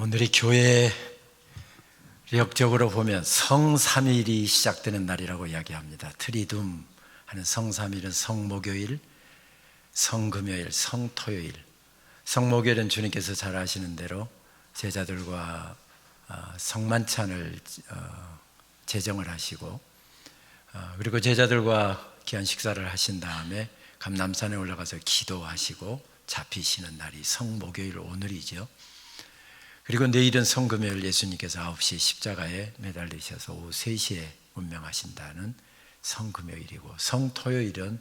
오늘이 교회 력적으로 보면 성삼일이 시작되는 날이라고 이야기합니다. 트리둠 하는 성삼일은 성목요일, 성금요일, 성토요일. 성목요일은 주님께서 잘 아시는 대로 제자들과 성만찬을 제정을 하시고 그리고 제자들과 귀한 식사를 하신 다음에 감람산에 올라가서 기도하시고 잡히시는 날이 성목요일 오늘이죠. 그리고 내일은 성금요일, 예수님께서 9시 십자가에 매달리셔서 오후 3시에 운명하신다는 성금요일이고, 성토요일은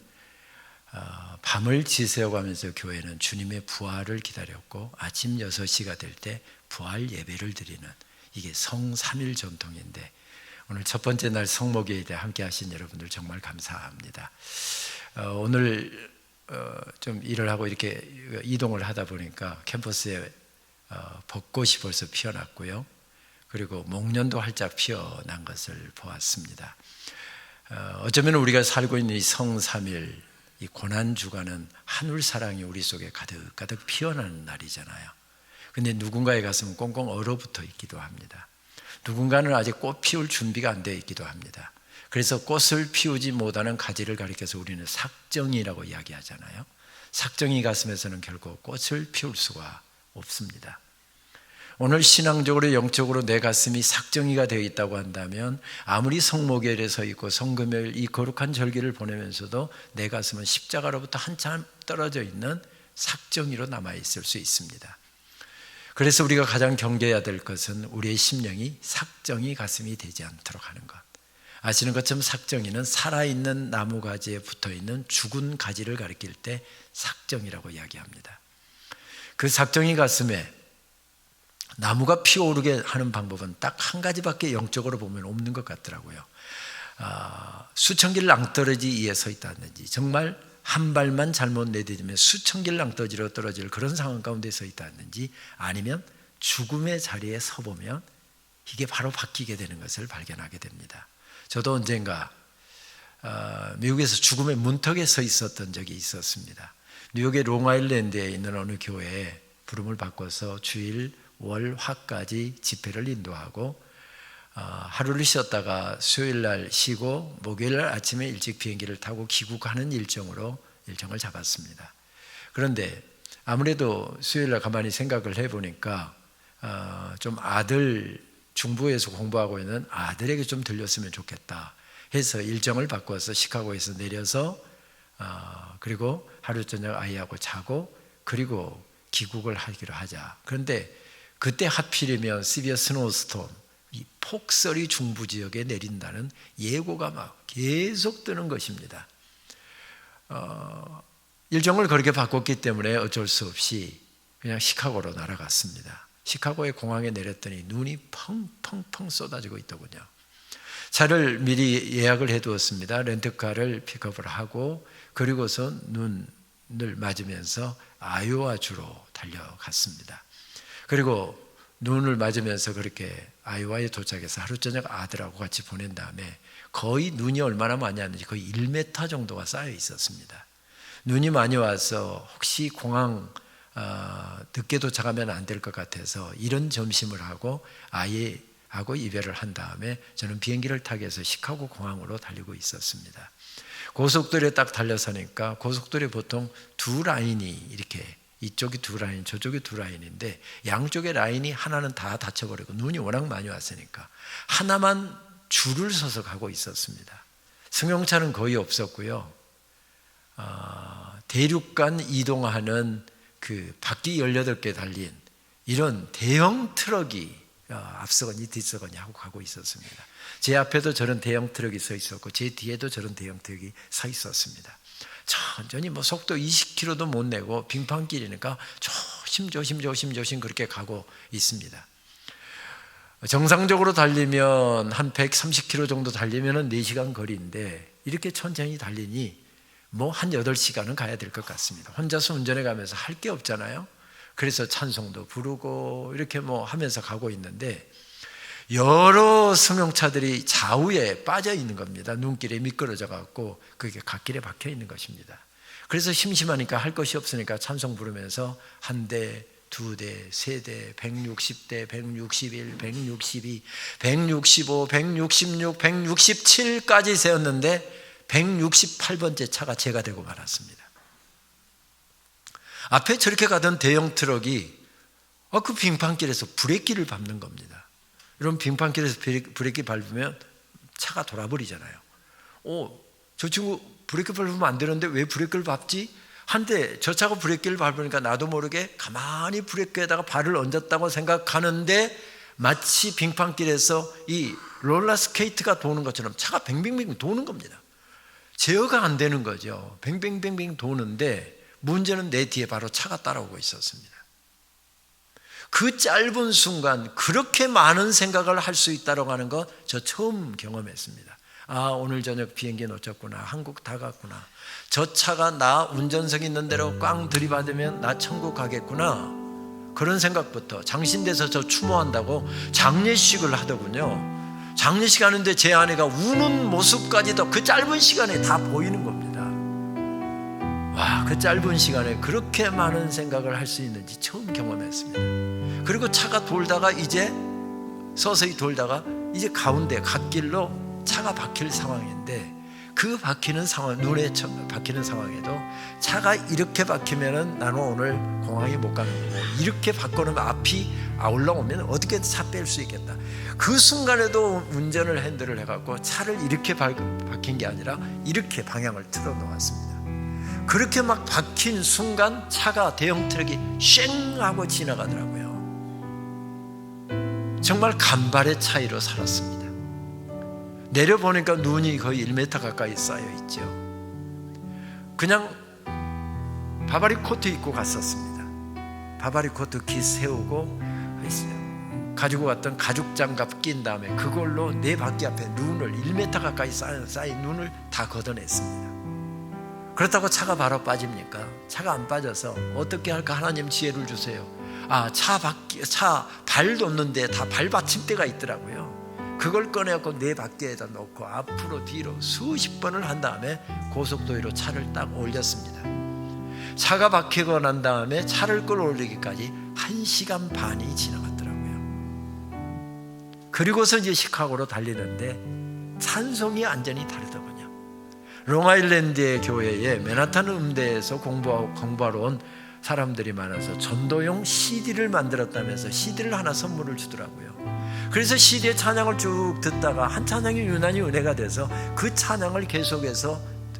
밤을 지새워가면서 교회는 주님의 부활을 기다렸고 아침 6시가 될 때 부활 예배를 드리는, 이게 성삼일 전통인데 오늘 첫 번째 날 성목요일에 함께 하신 여러분들 정말 감사합니다. 오늘 좀 일을 하고 이렇게 이동을 하다 보니까 캠퍼스에 벚꽃이 벌써 피어났고요. 그리고 목련도 활짝 피어난 것을 보았습니다. 어쩌면 우리가 살고 있는 이 성삼일, 이 고난주간은 하늘 사랑이 우리 속에 가득가득 피어나는 날이잖아요. 근데 누군가의 가슴은 꽁꽁 얼어붙어 있기도 합니다. 누군가는 아직 꽃 피울 준비가 안 되어 있기도 합니다. 그래서 꽃을 피우지 못하는 가지를 가리켜서 우리는 삭정이라고 이야기하잖아요. 삭정이 가슴에서는 결국 꽃을 피울 수가 없습니다. 오늘 신앙적으로 영적으로 내 가슴이 삭정이가 되어 있다고 한다면 아무리 성목요일에 서 있고 성금요일 이 거룩한 절기를 보내면서도 내 가슴은 십자가로부터 한참 떨어져 있는 삭정이로 남아있을 수 있습니다. 그래서 우리가 가장 경계해야 될 것은 우리의 심령이 삭정이 가슴이 되지 않도록 하는 것. 아시는 것처럼 삭정이는 살아있는 나무가지에 붙어있는 죽은 가지를 가리킬 때 삭정이라고 이야기합니다. 그 삭정이 가슴에 나무가 피어오르게 하는 방법은 딱 한 가지밖에 영적으로 보면 없는 것 같더라고요. 수천 길 낭떠러지 위에 서 있다든지, 정말 한 발만 잘못 내디디면 수천 길 낭떠러지로 떨어질 그런 상황 가운데 서 있다든지, 아니면 죽음의 자리에 서보면 이게 바로 바뀌게 되는 것을 발견하게 됩니다. 저도 언젠가 미국에서 죽음의 문턱에 서 있었던 적이 있었습니다. 뉴욕의 롱아일랜드에 있는 어느 교회에 부름을 바꿔서 주일 월, 화까지 집회를 인도하고 하루를 쉬었다가 수요일날 쉬고 목요일날 아침에 일찍 비행기를 타고 귀국하는 일정을 잡았습니다. 그런데 아무래도 수요일날 가만히 생각을 해보니까 좀 아들, 중부에서 공부하고 있는 아들에게 좀 들렸으면 좋겠다 해서 일정을 바꿔서 시카고에서 내려서 그리고 하루 저녁 아이하고 자고 그리고 귀국을 하기로 하자. 그런데 그때 하필이면 시비어 스노우스톰, 이 폭설이 중부 지역에 내린다는 예고가 막 계속 뜨는 것입니다. 일정을 그렇게 바꿨기 때문에 어쩔 수 없이 그냥 시카고로 날아갔습니다. 시카고의 공항에 내렸더니 눈이 펑펑펑 쏟아지고 있더군요. 차를 미리 예약을 해두었습니다. 렌트카를 픽업을 하고 그리고서 눈을 맞으면서 아이오와주로 달려갔습니다. 그리고 눈을 맞으면서 그렇게 아이오와에 도착해서 하루 저녁 아들하고 같이 보낸 다음에 거의 눈이 얼마나 많이 왔는지 거의 1m 정도가 쌓여 있었습니다. 눈이 많이 와서 혹시 공항 늦게 도착하면 안 될 것 같아서 이런 점심을 하고 아이하고 이별을 한 다음에 저는 비행기를 타기 위해서 시카고 공항으로 달리고 있었습니다. 고속도로에 딱 달려서니까 고속도로에 보통 두 라인이 이렇게, 이쪽이 두 라인, 저쪽이 두 라인인데 양쪽의 라인이 하나는 다 닫혀버리고 눈이 워낙 많이 왔으니까 하나만 줄을 서서 가고 있었습니다. 승용차는 거의 없었고요. 대륙간 이동하는 그 바퀴 18개 달린 이런 대형 트럭이 앞서거니 뒤서거니 하고 가고 있었습니다. 제 앞에도 저런 대형 트럭이 서 있었고 제 뒤에도 저런 대형 트럭이 서 있었습니다. 천천히 속도 20km도 못 내고 빙판길이니까 조심 그렇게 가고 있습니다. 정상적으로 달리면 한 130km 정도 달리면 4시간 거리인데 이렇게 천천히 달리니 한 8시간은 가야 될 것 같습니다. 혼자서 운전해 가면서 할 게 없잖아요. 그래서 찬송도 부르고 이렇게 하면서 가고 있는데 여러 승용차들이 좌우에 빠져 있는 겁니다. 눈길에 미끄러져 갖고 그게 갓길에 박혀 있는 것입니다. 그래서 심심하니까 할 것이 없으니까 찬송 부르면서 한 대, 2대, 3대, 160대, 161, 162, 165, 166, 167까지 세웠는데 168번째 차가 제가 되고 말았습니다. 앞에 저렇게 가던 대형 트럭이 그 빙판길에서 브레이크를 밟는 겁니다. 이런 빙판길에서 브레이크 밟으면 차가 돌아버리잖아요. 저 친구 브레이크 밟으면 안 되는데 왜 브레이크를 밟지? 한데 저 차가 브레이크를 밟으니까 나도 모르게 가만히 브레이크에다가 발을 얹었다고 생각하는데 마치 빙판길에서 이 롤러스케이트가 도는 것처럼 차가 뱅뱅뱅 도는 겁니다. 제어가 안 되는 거죠. 뱅뱅뱅뱅 도는데 문제는 내 뒤에 바로 차가 따라오고 있었습니다. 그 짧은 순간 그렇게 많은 생각을 할 수 있다고 하는 것 저 처음 경험했습니다. 오늘 저녁 비행기 놓쳤구나. 한국 다 갔구나. 저 차가 나 운전석 있는 대로 꽝 들이받으면 나 천국 가겠구나. 그런 생각부터 장신대에서 저 추모한다고 장례식을 하더군요. 장례식 하는데 제 아내가 우는 모습까지도 그 짧은 시간에 다 보이는 겁니다. 와, 그 짧은 시간에 그렇게 많은 생각을 할 수 있는지 처음 경험했습니다. 그리고 차가 돌다가 이제 서서히 돌다가 이제 가운데 갓길로 차가 박힐 상황인데 그 박히는 상황, 눈에 박히는 상황에도 차가 이렇게 박히면은 나는 오늘 공항에 못 가는 거고 이렇게 바꿔놓으면 앞이 올라오면 어떻게 차 뺄 수 있겠다. 그 순간에도 운전을 핸들을 해갖고 차를 이렇게 박힌 게 아니라 이렇게 방향을 틀어 놓았습니다. 그렇게 막 박힌 순간 차가 대형 트럭이 쉥 하고 지나가더라고요. 정말 간발의 차이로 살았습니다. 내려보니까 눈이 거의 1m 가까이 쌓여 있죠. 그냥 바바리 코트 입고 갔었습니다. 바바리 코트 기 세우고 가지고 갔던 가죽 장갑 낀 다음에 그걸로 내 바퀴 앞에 눈을 1m 가까이 쌓인 눈을 다 걷어냈습니다. 그렇다고 차가 바로 빠집니까? 차가 안 빠져서 어떻게 할까? 하나님 지혜를 주세요. 차 발 놓는데 다 발 받침대가 있더라고요. 그걸 꺼내갖고 내 바퀴에다 놓고 앞으로 뒤로 수십 번을 한 다음에 고속도로로 차를 딱 올렸습니다. 차가 박히고 난 다음에 차를 끌어올리기까지 1시간 반이 지나갔더라고요. 그리고서 이제 시카고로 달리는데 찬송이 완전히 다르더군요. 롱아일랜드의 교회에 맨하탄 음대에서 공부하러 온 사람들이 많아서 전도용 CD를 만들었다면서 CD를 하나 선물을 주더라고요. 그래서 CD의 찬양을 쭉 듣다가 한 찬양이 유난히 은혜가 돼서 그 찬양을 계속해서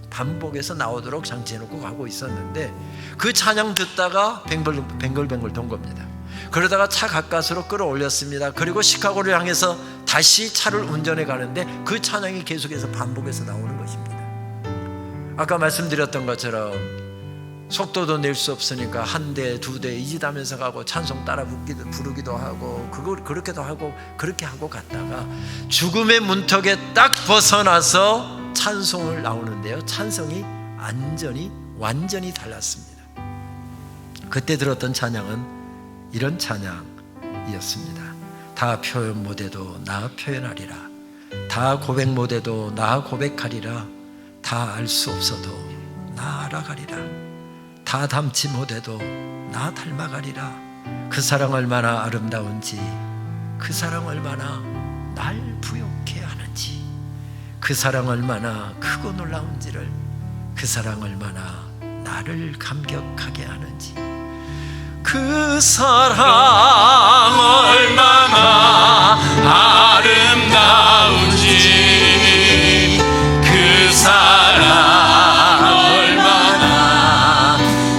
반복해서 나오도록 장치해놓고 가고 있었는데 그 찬양 듣다가 뱅글뱅글 돈 겁니다. 그러다가 차 가까스로 끌어올렸습니다. 그리고 시카고를 향해서 다시 차를 운전해 가는데 그 찬양이 계속해서 반복해서 나오는 것입니다. 아까 말씀드렸던 것처럼 속도도 낼 수 없으니까 한 대, 두 대 이짓하면서 가고 찬송 따라 부르기도 하고 그렇게도 하고 그렇게 하고 갔다가 죽음의 문턱에 딱 벗어나서 찬송을 나오는데요. 찬송이 완전히 달랐습니다. 그때 들었던 찬양은 이런 찬양이었습니다. 다 표현 못해도 나 표현하리라. 다 고백 못해도 나 고백하리라. 다 알 수 없어도 나 알아가리라. 다 닮지 못해도 나 닮아가리라. 그 사랑 얼마나 아름다운지, 그 사랑 얼마나 날 부욕해 하는지, 그 사랑 얼마나 크고 놀라운지를, 그 사랑 얼마나 나를 감격하게 하는지, 그 사랑 얼마나 아름다운지, 그 사랑 얼마나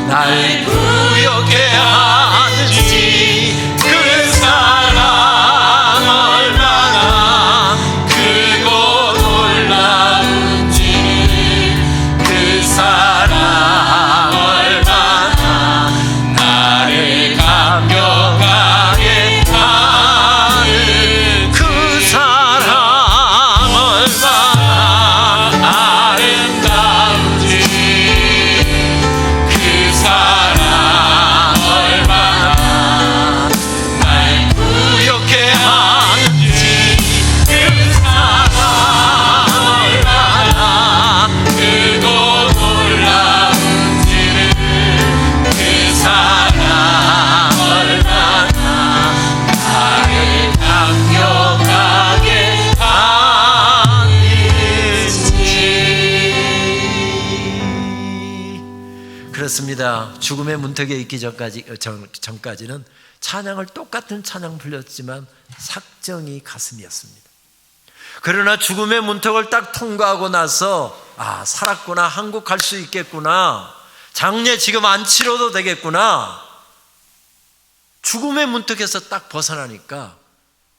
날 부욕해 하는지, 그 사랑 얼마나 크고 놀라운지, 그 사랑 얼마나 나를 감격하게 죽음의 문턱에 있기 전까지는 찬양을 똑같은 찬양 불렸지만 삭정이 가슴이었습니다. 그러나 죽음의 문턱을 딱 통과하고 나서 살았구나, 한국 갈 수 있겠구나, 장례 지금 안 치러도 되겠구나, 죽음의 문턱에서 딱 벗어나니까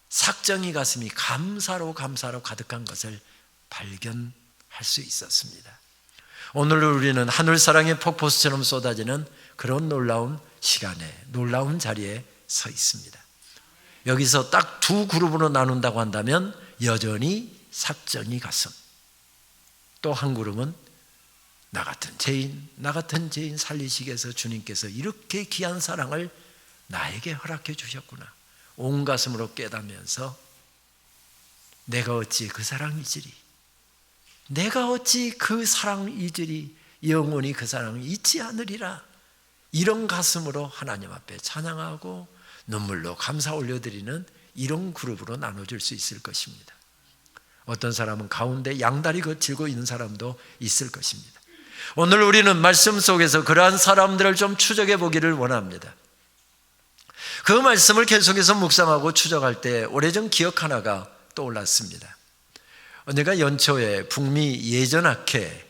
삭정이 가슴이 감사로 가득한 것을 발견할 수 있었습니다. 오늘 우리는 하늘사랑의 폭포수처럼 쏟아지는 그런 놀라운 시간에, 놀라운 자리에 서 있습니다. 여기서 딱 두 그룹으로 나눈다고 한다면 여전히 삭정이 가슴, 또 한 그룹은 나 같은 죄인 살리시기 위해서 주님께서 이렇게 귀한 사랑을 나에게 허락해 주셨구나, 온 가슴으로 깨닫면서 내가 어찌 그 사랑 잊으리, 내가 어찌 그 사랑 잊으리, 영원히 그 사랑을 잊지 않으리라, 이런 가슴으로 하나님 앞에 찬양하고 눈물로 감사 올려드리는 이런 그룹으로 나눠줄 수 있을 것입니다. 어떤 사람은 가운데 양다리 거칠고 있는 사람도 있을 것입니다. 오늘 우리는 말씀 속에서 그러한 사람들을 좀 추적해 보기를 원합니다. 그 말씀을 계속해서 묵상하고 추적할 때 오래전 기억 하나가 떠올랐습니다. 언젠가 연초에 북미 예전학회,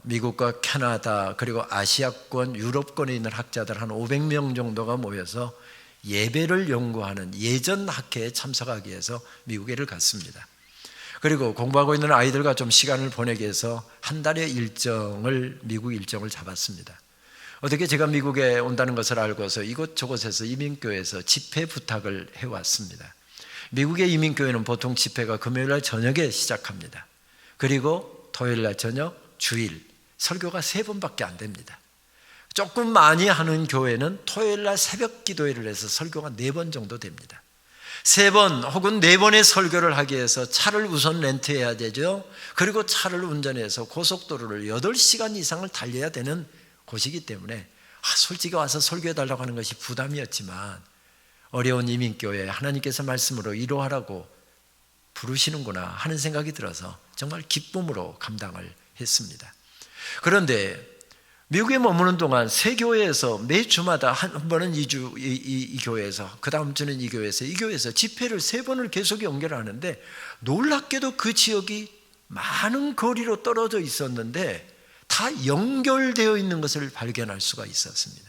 미국과 캐나다 그리고 아시아권, 유럽권에 있는 학자들 한 500명 정도가 모여서 예배를 연구하는 예전학회에 참석하기 위해서 미국에를 갔습니다. 그리고 공부하고 있는 아이들과 좀 시간을 보내기 위해서 한 달의 미국 일정을 잡았습니다. 어떻게 제가 미국에 온다는 것을 알고서 이곳저곳에서 이민교회에서 집회 부탁을 해왔습니다. 미국의 이민교회는 보통 집회가 금요일날 저녁에 시작합니다. 그리고 토요일날 저녁, 주일, 설교가 3번밖에 안 됩니다. 조금 많이 하는 교회는 토요일날 새벽 기도회를 해서 설교가 4번 정도 됩니다. 3번 혹은 4번의 설교를 하기 위해서 차를 우선 렌트해야 되죠. 그리고 차를 운전해서 고속도로를 8시간 이상을 달려야 되는 곳이기 때문에 솔직히 와서 설교해달라고 하는 것이 부담이었지만 어려운 이민교회 하나님께서 말씀으로 위로하라고 부르시는구나 하는 생각이 들어서 정말 기쁨으로 감당을 했습니다. 그런데 미국에 머무는 동안 세 교회에서 매 주마다 한 번은 이 교회에서, 그 다음 주는 이 교회에서 집회를 3번을 계속 연결하는데 놀랍게도 그 지역이 많은 거리로 떨어져 있었는데 다 연결되어 있는 것을 발견할 수가 있었습니다.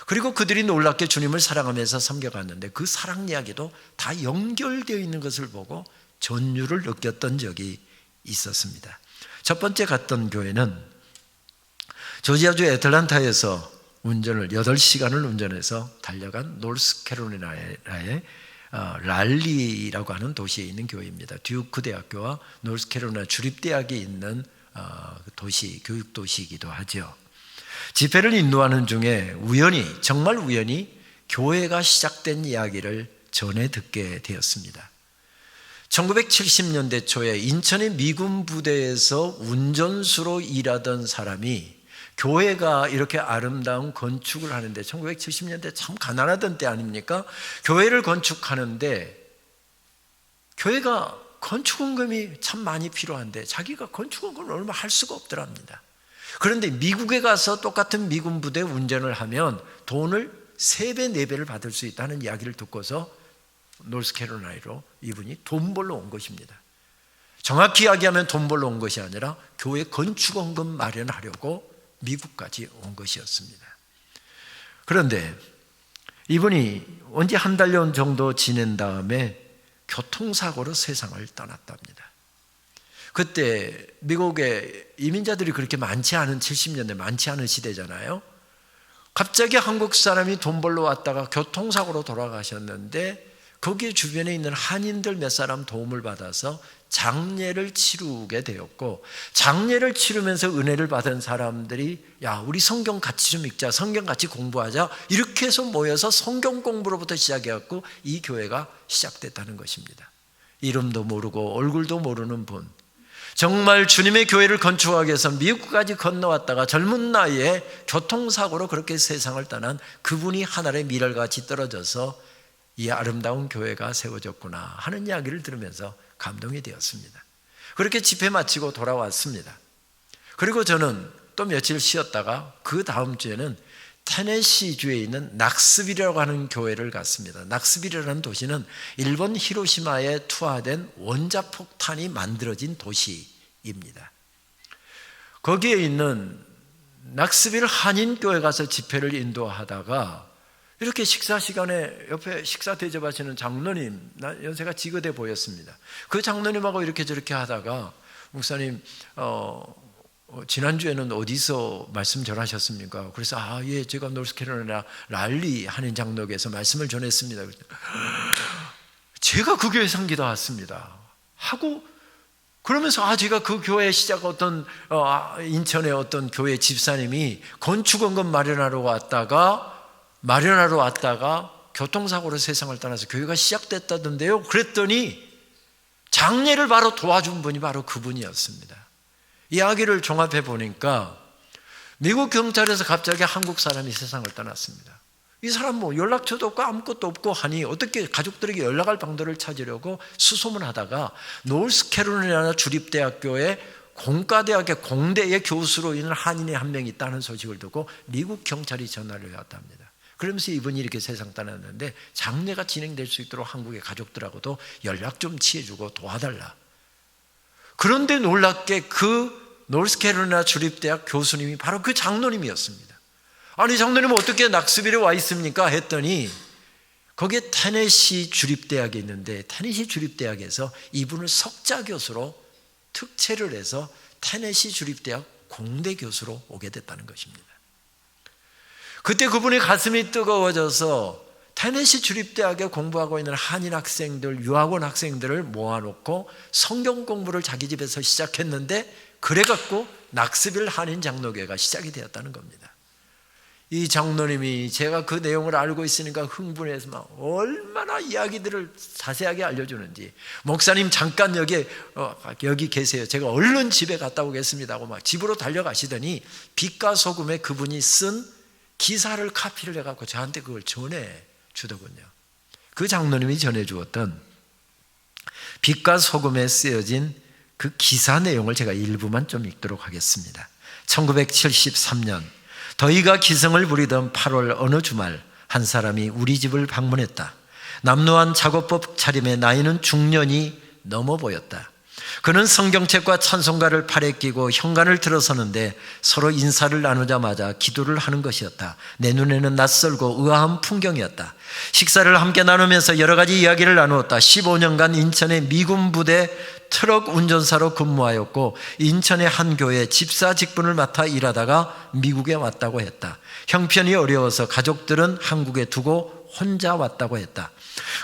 그리고 그들이 놀랍게 주님을 사랑하면서 섬겨갔는데 그 사랑 이야기도 다 연결되어 있는 것을 보고 전율을 느꼈던 적이 있었습니다. 첫 번째 갔던 교회는 조지아주 애틀랜타에서 8시간을 운전해서 달려간 노스캐롤라이나의 랄리라고 하는 도시에 있는 교회입니다. 듀크 대학교와 노스캐롤라이나 주립대학이 있는 교육도시이기도 하죠. 집회를 인도하는 중에 정말 우연히 교회가 시작된 이야기를 전해 듣게 되었습니다. 1970년대 초에 인천의 미군 부대에서 운전수로 일하던 사람이 교회가 이렇게 아름다운 건축을 하는데, 1970년대 참 가난하던 때 아닙니까? 교회를 건축하는데 교회가 건축원금이 참 많이 필요한데 자기가 건축원금을 얼마 할 수가 없더랍니다. 그런데 미국에 가서 똑같은 미군 부대 운전을 하면 돈을 3배, 4배를 받을 수 있다는 이야기를 듣고서 노스캐롤라이나로 이분이 돈 벌러 온 것입니다. 정확히 이야기하면 돈 벌러 온 것이 아니라 교회 건축원금 마련하려고 미국까지 온 것이었습니다. 그런데 이분이 언제 한 달여 정도 지낸 다음에 교통사고로 세상을 떠났답니다. 그때 미국에 이민자들이 그렇게 많지 않은 70년대 많지 않은 시대잖아요. 갑자기 한국 사람이 돈 벌러 왔다가 교통사고로 돌아가셨는데 거기에 주변에 있는 한인들 몇 사람 도움을 받아서 장례를 치르게 되었고, 장례를 치르면서 은혜를 받은 사람들이 우리 성경 같이 좀 읽자, 성경 같이 공부하자, 이렇게 해서 모여서 성경 공부로부터 시작해갖고 이 교회가 시작됐다는 것입니다. 이름도 모르고 얼굴도 모르는 분, 정말 주님의 교회를 건축하기 위해서 미국까지 건너왔다가 젊은 나이에 교통사고로 그렇게 세상을 떠난 그분이 하늘의 미랄같이 떨어져서 이 아름다운 교회가 세워졌구나 하는 이야기를 들으면서 감동이 되었습니다. 그렇게 집회 마치고 돌아왔습니다. 그리고 저는 또 며칠 쉬었다가 그 다음 주에는 테네시주에 있는 낙스빌이라고 하는 교회를 갔습니다. 낙스빌이라는 도시는 일본 히로시마에 투하된 원자폭탄이 만들어진 도시입니다. 거기에 있는 낙스빌 한인교회 가서 집회를 인도하다가 이렇게 식사 시간에 옆에 식사 대접하시는 장로님, 연세가 지긋해 보였습니다. 그 장로님하고 이렇게 저렇게 하다가 목사님 지난주에는 어디서 말씀 전하셨습니까? 그래서 예, 제가 노스캐롤라이나 랄리 한인 장로교에서 말씀을 전했습니다. 제가 그 교회 상기도 왔습니다 하고 그러면서 제가 그 교회 시작 인천의 어떤 교회 집사님이 건축원금 마련하러 왔다가 교통사고로 세상을 떠나서 교회가 시작됐다던데요. 그랬더니 장례를 바로 도와준 분이 바로 그분이었습니다. 이야기를 종합해 보니까 미국 경찰에서 갑자기 한국 사람이 세상을 떠났습니다. 이 사람 연락처도 없고 아무것도 없고 하니 어떻게 가족들에게 연락할 방도를 찾으려고 수소문하다가 노스캐롤라이나 주립대학교의 공과대학의 공대의 교수로 있는 한인이 한 명 있다는 소식을 듣고 미국 경찰이 전화를 왔답니다. 그러면서 이분이 이렇게 세상 떠났는데 장례가 진행될 수 있도록 한국의 가족들하고도 연락 좀 취해주고 도와달라. 그런데 놀랍게 그 노스캐롤라이나 주립대학 교수님이 바로 그 장로님이었습니다. 아니 장로님은 어떻게 낙스빌에 와 있습니까? 했더니 거기에 테네시 주립대학이 있는데 테네시 주립대학에서 이분을 석자 교수로 특채를 해서 테네시 주립대학 공대 교수로 오게 됐다는 것입니다. 그때 그분의 가슴이 뜨거워져서 테네시 주립대학에 공부하고 있는 한인 학생들, 유학원 학생들을 모아놓고 성경 공부를 자기 집에서 시작했는데 그래갖고 낙스빌 한인 장로교회가 시작이 되었다는 겁니다. 이 장로님이 제가 그 내용을 알고 있으니까 흥분해서 막 얼마나 이야기들을 자세하게 알려주는지, 목사님 잠깐 여기 계세요, 제가 얼른 집에 갔다 오겠습니다 하고 막 집으로 달려가시더니 빛과 소금에 그분이 쓴 기사를 카피를 해갖고 저한테 그걸 전해주더군요. 그 장로님이 전해주었던 빛과 소금에 쓰여진 그 기사 내용을 제가 일부만 좀 읽도록 하겠습니다. 1973년 더위가 기승을 부리던 8월 어느 주말 한 사람이 우리 집을 방문했다. 남루한 작업복 차림에 나이는 중년이 넘어 보였다. 그는 성경책과 찬송가를 팔에 끼고 현관을 들어서는데 서로 인사를 나누자마자 기도를 하는 것이었다. 내 눈에는 낯설고 의아한 풍경이었다. 식사를 함께 나누면서 여러 가지 이야기를 나누었다. 15년간 인천의 미군 부대 트럭 운전사로 근무하였고 인천의 한 교회 집사 직분을 맡아 일하다가 미국에 왔다고 했다. 형편이 어려워서 가족들은 한국에 두고 혼자 왔다고 했다.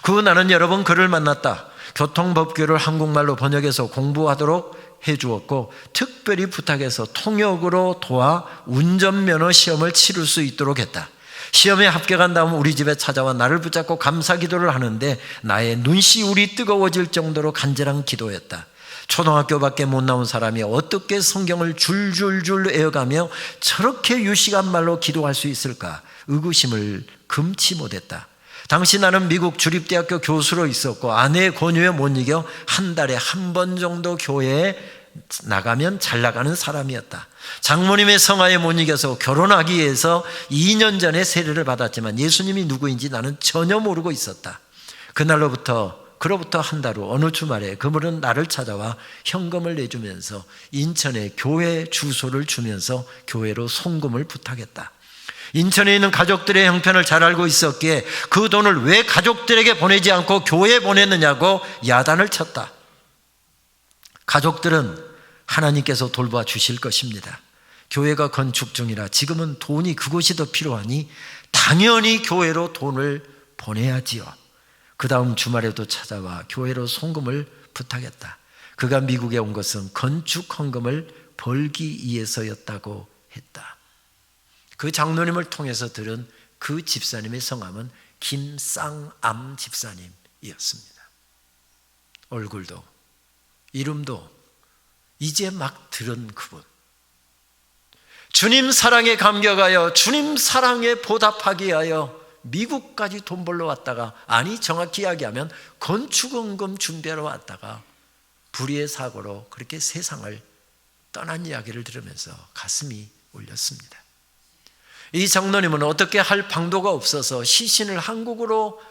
그 후 나는 여러 번 그를 만났다. 교통법규를 한국말로 번역해서 공부하도록 해주었고 특별히 부탁해서 통역으로 도와 운전면허 시험을 치를 수 있도록 했다. 시험에 합격한 다음 우리 집에 찾아와 나를 붙잡고 감사 기도를 하는데 나의 눈시울이 뜨거워질 정도로 간절한 기도였다. 초등학교밖에 못 나온 사람이 어떻게 성경을 줄줄줄 외워가며 저렇게 유식한 말로 기도할 수 있을까? 의구심을 금치 못했다. 당시 나는 미국 주립대학교 교수로 있었고 아내의 권유에 못 이겨 한 달에 한 번 정도 교회에 나가면 잘 나가는 사람이었다. 장모님의 성화에 못 이겨서 결혼하기 위해서 2년 전에 세례를 받았지만 예수님이 누구인지 나는 전혀 모르고 있었다. 그로부터 한 달 후 어느 주말에 그분은 나를 찾아와 현금을 내주면서 인천에 교회 주소를 주면서 교회로 송금을 부탁했다. 인천에 있는 가족들의 형편을 잘 알고 있었기에 그 돈을 왜 가족들에게 보내지 않고 교회에 보냈느냐고 야단을 쳤다. 가족들은 하나님께서 돌봐 주실 것입니다. 교회가 건축 중이라 지금은 돈이 그곳이 더 필요하니 당연히 교회로 돈을 보내야지요. 그 다음 주말에도 찾아와 교회로 송금을 부탁했다. 그가 미국에 온 것은 건축 헌금을 벌기 위해서였다고 했다. 그 장로님을 통해서 들은 그 집사님의 성함은 김쌍암 집사님이었습니다. 얼굴도 이름도 이제 막 들은 그분. 주님 사랑에 감격하여 주님 사랑에 보답하기 위하여 미국까지 돈 벌러 왔다가, 아니 정확히 이야기하면 건축원금 준비하러 왔다가 불의의 사고로 그렇게 세상을 떠난 이야기를 들으면서 가슴이 올렸습니다. 이 장로님은 어떻게 할 방도가 없어서 시신을 한국으로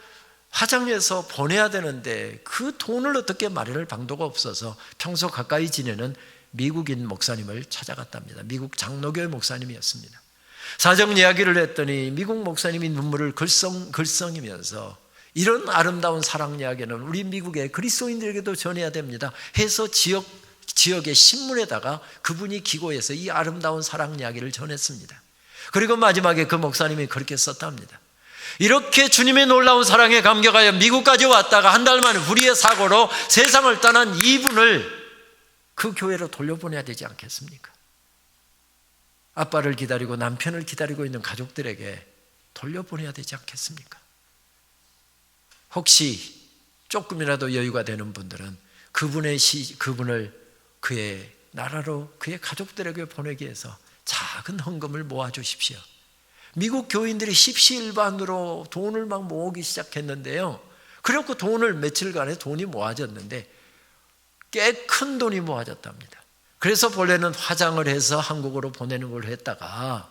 화장해서 보내야 되는데 그 돈을 어떻게 마련할 방도가 없어서 평소 가까이 지내는 미국인 목사님을 찾아갔답니다. 미국 장로교회 목사님이었습니다. 사정 이야기를 했더니 미국 목사님이 눈물을 글썽이면서 이런 아름다운 사랑 이야기는 우리 미국의 그리스도인들에게도 전해야 됩니다 해서 지역의 신문에다가 그분이 기고해서 이 아름다운 사랑 이야기를 전했습니다. 그리고 마지막에 그 목사님이 그렇게 썼답니다. 이렇게 주님의 놀라운 사랑에 감격하여 미국까지 왔다가 한 달 만에 불의의 사고로 세상을 떠난 이분을 그 교회로 돌려보내야 되지 않겠습니까? 아빠를 기다리고 남편을 기다리고 있는 가족들에게 돌려보내야 되지 않겠습니까? 혹시 조금이라도 여유가 되는 분들은 그분을 그의 나라로 그의 가족들에게 보내기 위해서 작은 헌금을 모아주십시오. 미국 교인들이 십시일반으로 돈을 막 모으기 시작했는데요, 그래갖고 돈을 며칠간에 돈이 모아졌는데 꽤 큰 돈이 모아졌답니다. 그래서 본래는 화장을 해서 한국으로 보내는 걸 했다가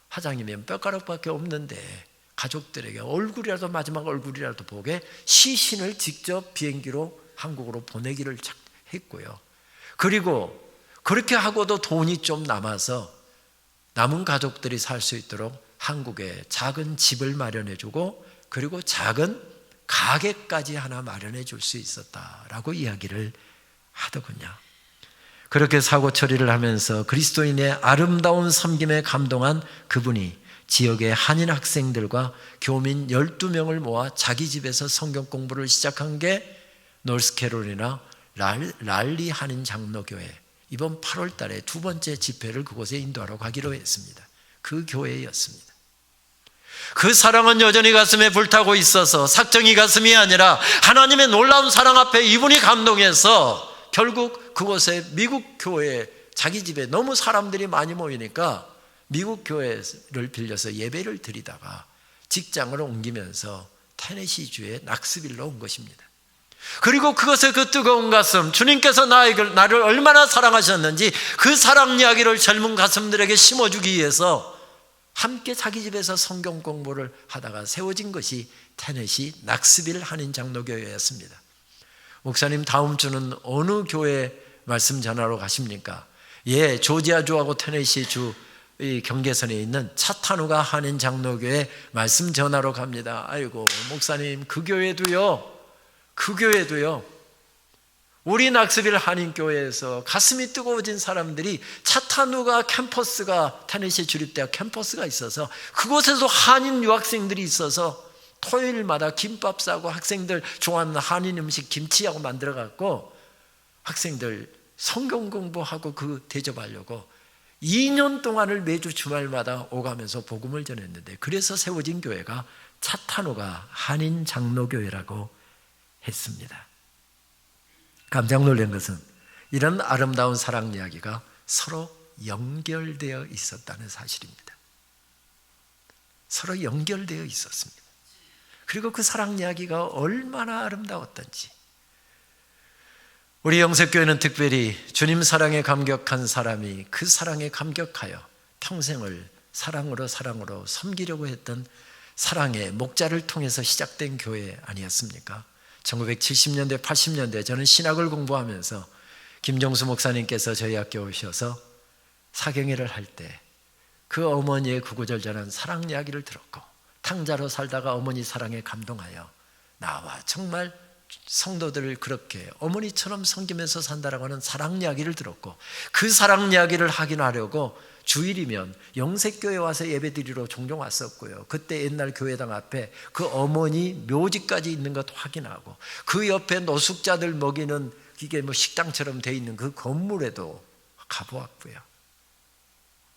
화장이면 뼈가락밖에 없는데 가족들에게 얼굴이라도 마지막 얼굴이라도 보게 시신을 직접 비행기로 한국으로 보내기를 했고요. 그리고 그렇게 하고도 돈이 좀 남아서 남은 가족들이 살 수 있도록 한국에 작은 집을 마련해주고 그리고 작은 가게까지 하나 마련해 줄 수 있었다라고 이야기를 하더군요. 그렇게 사고 처리를 하면서 그리스도인의 아름다운 섬김에 감동한 그분이 지역의 한인 학생들과 교민 12명을 모아 자기 집에서 성경 공부를 시작한 게 노스캐롤리나 랄리 한인 장로교회, 이번 8월 달에 두 번째 집회를 그곳에 인도하러 가기로 했습니다. 그 교회였습니다. 그 사랑은 여전히 가슴에 불타고 있어서 삭정이 가슴이 아니라 하나님의 놀라운 사랑 앞에 이분이 감동해서 결국 그곳에 미국 교회, 자기 집에 너무 사람들이 많이 모이니까 미국 교회를 빌려서 예배를 드리다가 직장을 옮기면서 테네시주의 낙스빌로 온 것입니다. 그리고 그것의 그 뜨거운 가슴, 주님께서 나를 얼마나 사랑하셨는지 그 사랑 이야기를 젊은 가슴들에게 심어주기 위해서 함께 자기 집에서 성경 공부를 하다가 세워진 것이 테네시 낙스빌 한인 장로교회였습니다. 목사님, 다음 주는 어느 교회 말씀 전하러 가십니까? 예, 조지아주하고 테네시주 이 경계선에 있는 차타누가 한인 장로교회 말씀 전하러 갑니다. 아이고 목사님, 그 교회도요 우리 낙스빌 한인교회에서 가슴이 뜨거워진 사람들이 차타누가 캠퍼스가 테네시 주립대학 캠퍼스가 있어서 그곳에서 한인 유학생들이 있어서 토요일마다 김밥 싸고 학생들 좋아하는 한인 음식 김치하고 만들어 갖고 학생들 성경 공부하고 그 대접하려고 2년 동안을 매주 주말마다 오가면서 복음을 전했는데, 그래서 세워진 교회가 차타누가 한인 장로교회라고 했습니다. 깜짝 놀란 것은 이런 아름다운 사랑 이야기가 서로 연결되어 있었다는 사실입니다. 서로 연결되어 있었습니다. 그리고 그 사랑 이야기가 얼마나 아름다웠던지, 우리 영색교회는 특별히 주님 사랑에 감격한 사람이 그 사랑에 감격하여 평생을 사랑으로 섬기려고 했던 사랑의 목자를 통해서 시작된 교회 아니었습니까? 1970년대 80년대 저는 신학을 공부하면서 김정수 목사님께서 저희 학교에 오셔서 사경회를 할 때 그 어머니의 구구절절한 사랑 이야기를 들었고, 탕자로 살다가 어머니 사랑에 감동하여 나와 정말 성도들을 그렇게 어머니처럼 섬기면서 산다라고 하는 사랑 이야기를 들었고, 그 사랑 이야기를 확인하려고 주일이면 영색교회 와서 예배드리러 종종 왔었고요. 그때 옛날 교회당 앞에 그 어머니 묘지까지 있는 것 확인하고, 그 옆에 노숙자들 먹이는 이게 뭐 식당처럼 돼 있는 그 건물에도 가보았고요.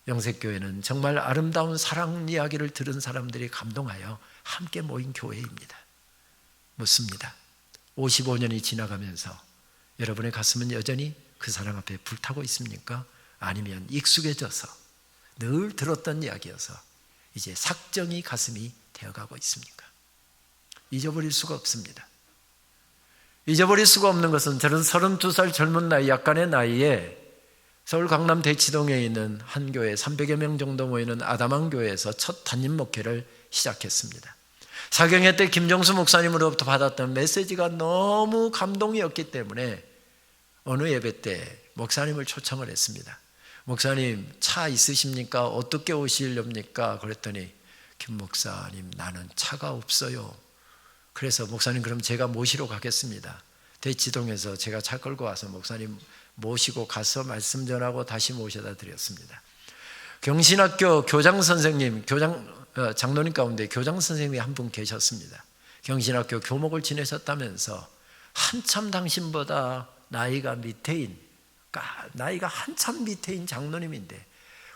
영색교회는 정말 아름다운 사랑 이야기를 들은 사람들이 감동하여 함께 모인 교회입니다. 묻습니다. 55년이 지나가면서 여러분의 가슴은 여전히 그 사랑 앞에 불타고 있습니까? 아니면 익숙해져서 늘 들었던 이야기여서 이제 삭정이 가슴이 되어가고 있습니까? 잊어버릴 수가 없습니다. 잊어버릴 수가 없는 것은 저는 32살 젊은 나이, 약간의 나이에 서울 강남 대치동에 있는 한 교회 300여 명 정도 모이는 아담한교회에서 첫 단임 목회를 시작했습니다. 사경회 때 김종수 목사님으로부터 받았던 메시지가 너무 감동이었기 때문에 어느 예배 때 목사님을 초청을 했습니다. 목사님, 차 있으십니까? 어떻게 오시렵니까? 그랬더니 김 목사님, 나는 차가 없어요. 그래서 목사님, 그럼 제가 모시러 가겠습니다. 대치동에서 제가 차 끌고 와서 목사님 모시고 가서 말씀 전하고 다시 모셔다 드렸습니다. 경신학교 교장 선생님, 장로님 가운데 교장 선생님이 한 분 계셨습니다. 경신학교 교목을 지내셨다면서 한참 당신보다 나이가 한참 밑에인 장로님인데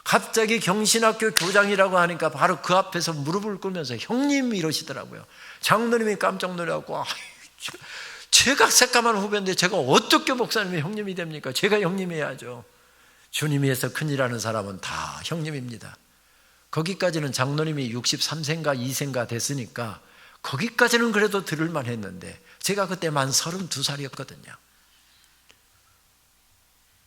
갑자기 경신학교 교장이라고 하니까 바로 그 앞에서 무릎을 꿇으면서 형님 이러시더라고요. 장로님이 깜짝 놀라고, 제가 새까만 후배인데 제가 어떻게 목사님이 형님이 됩니까? 제가 형님이야죠. 주님이 해서 큰일하는 사람은 다 형님입니다. 거기까지는 장로님이 63세인가 2세인가 됐으니까 거기까지는 그래도 들을만 했는데 제가 그때 만 32살이었거든요.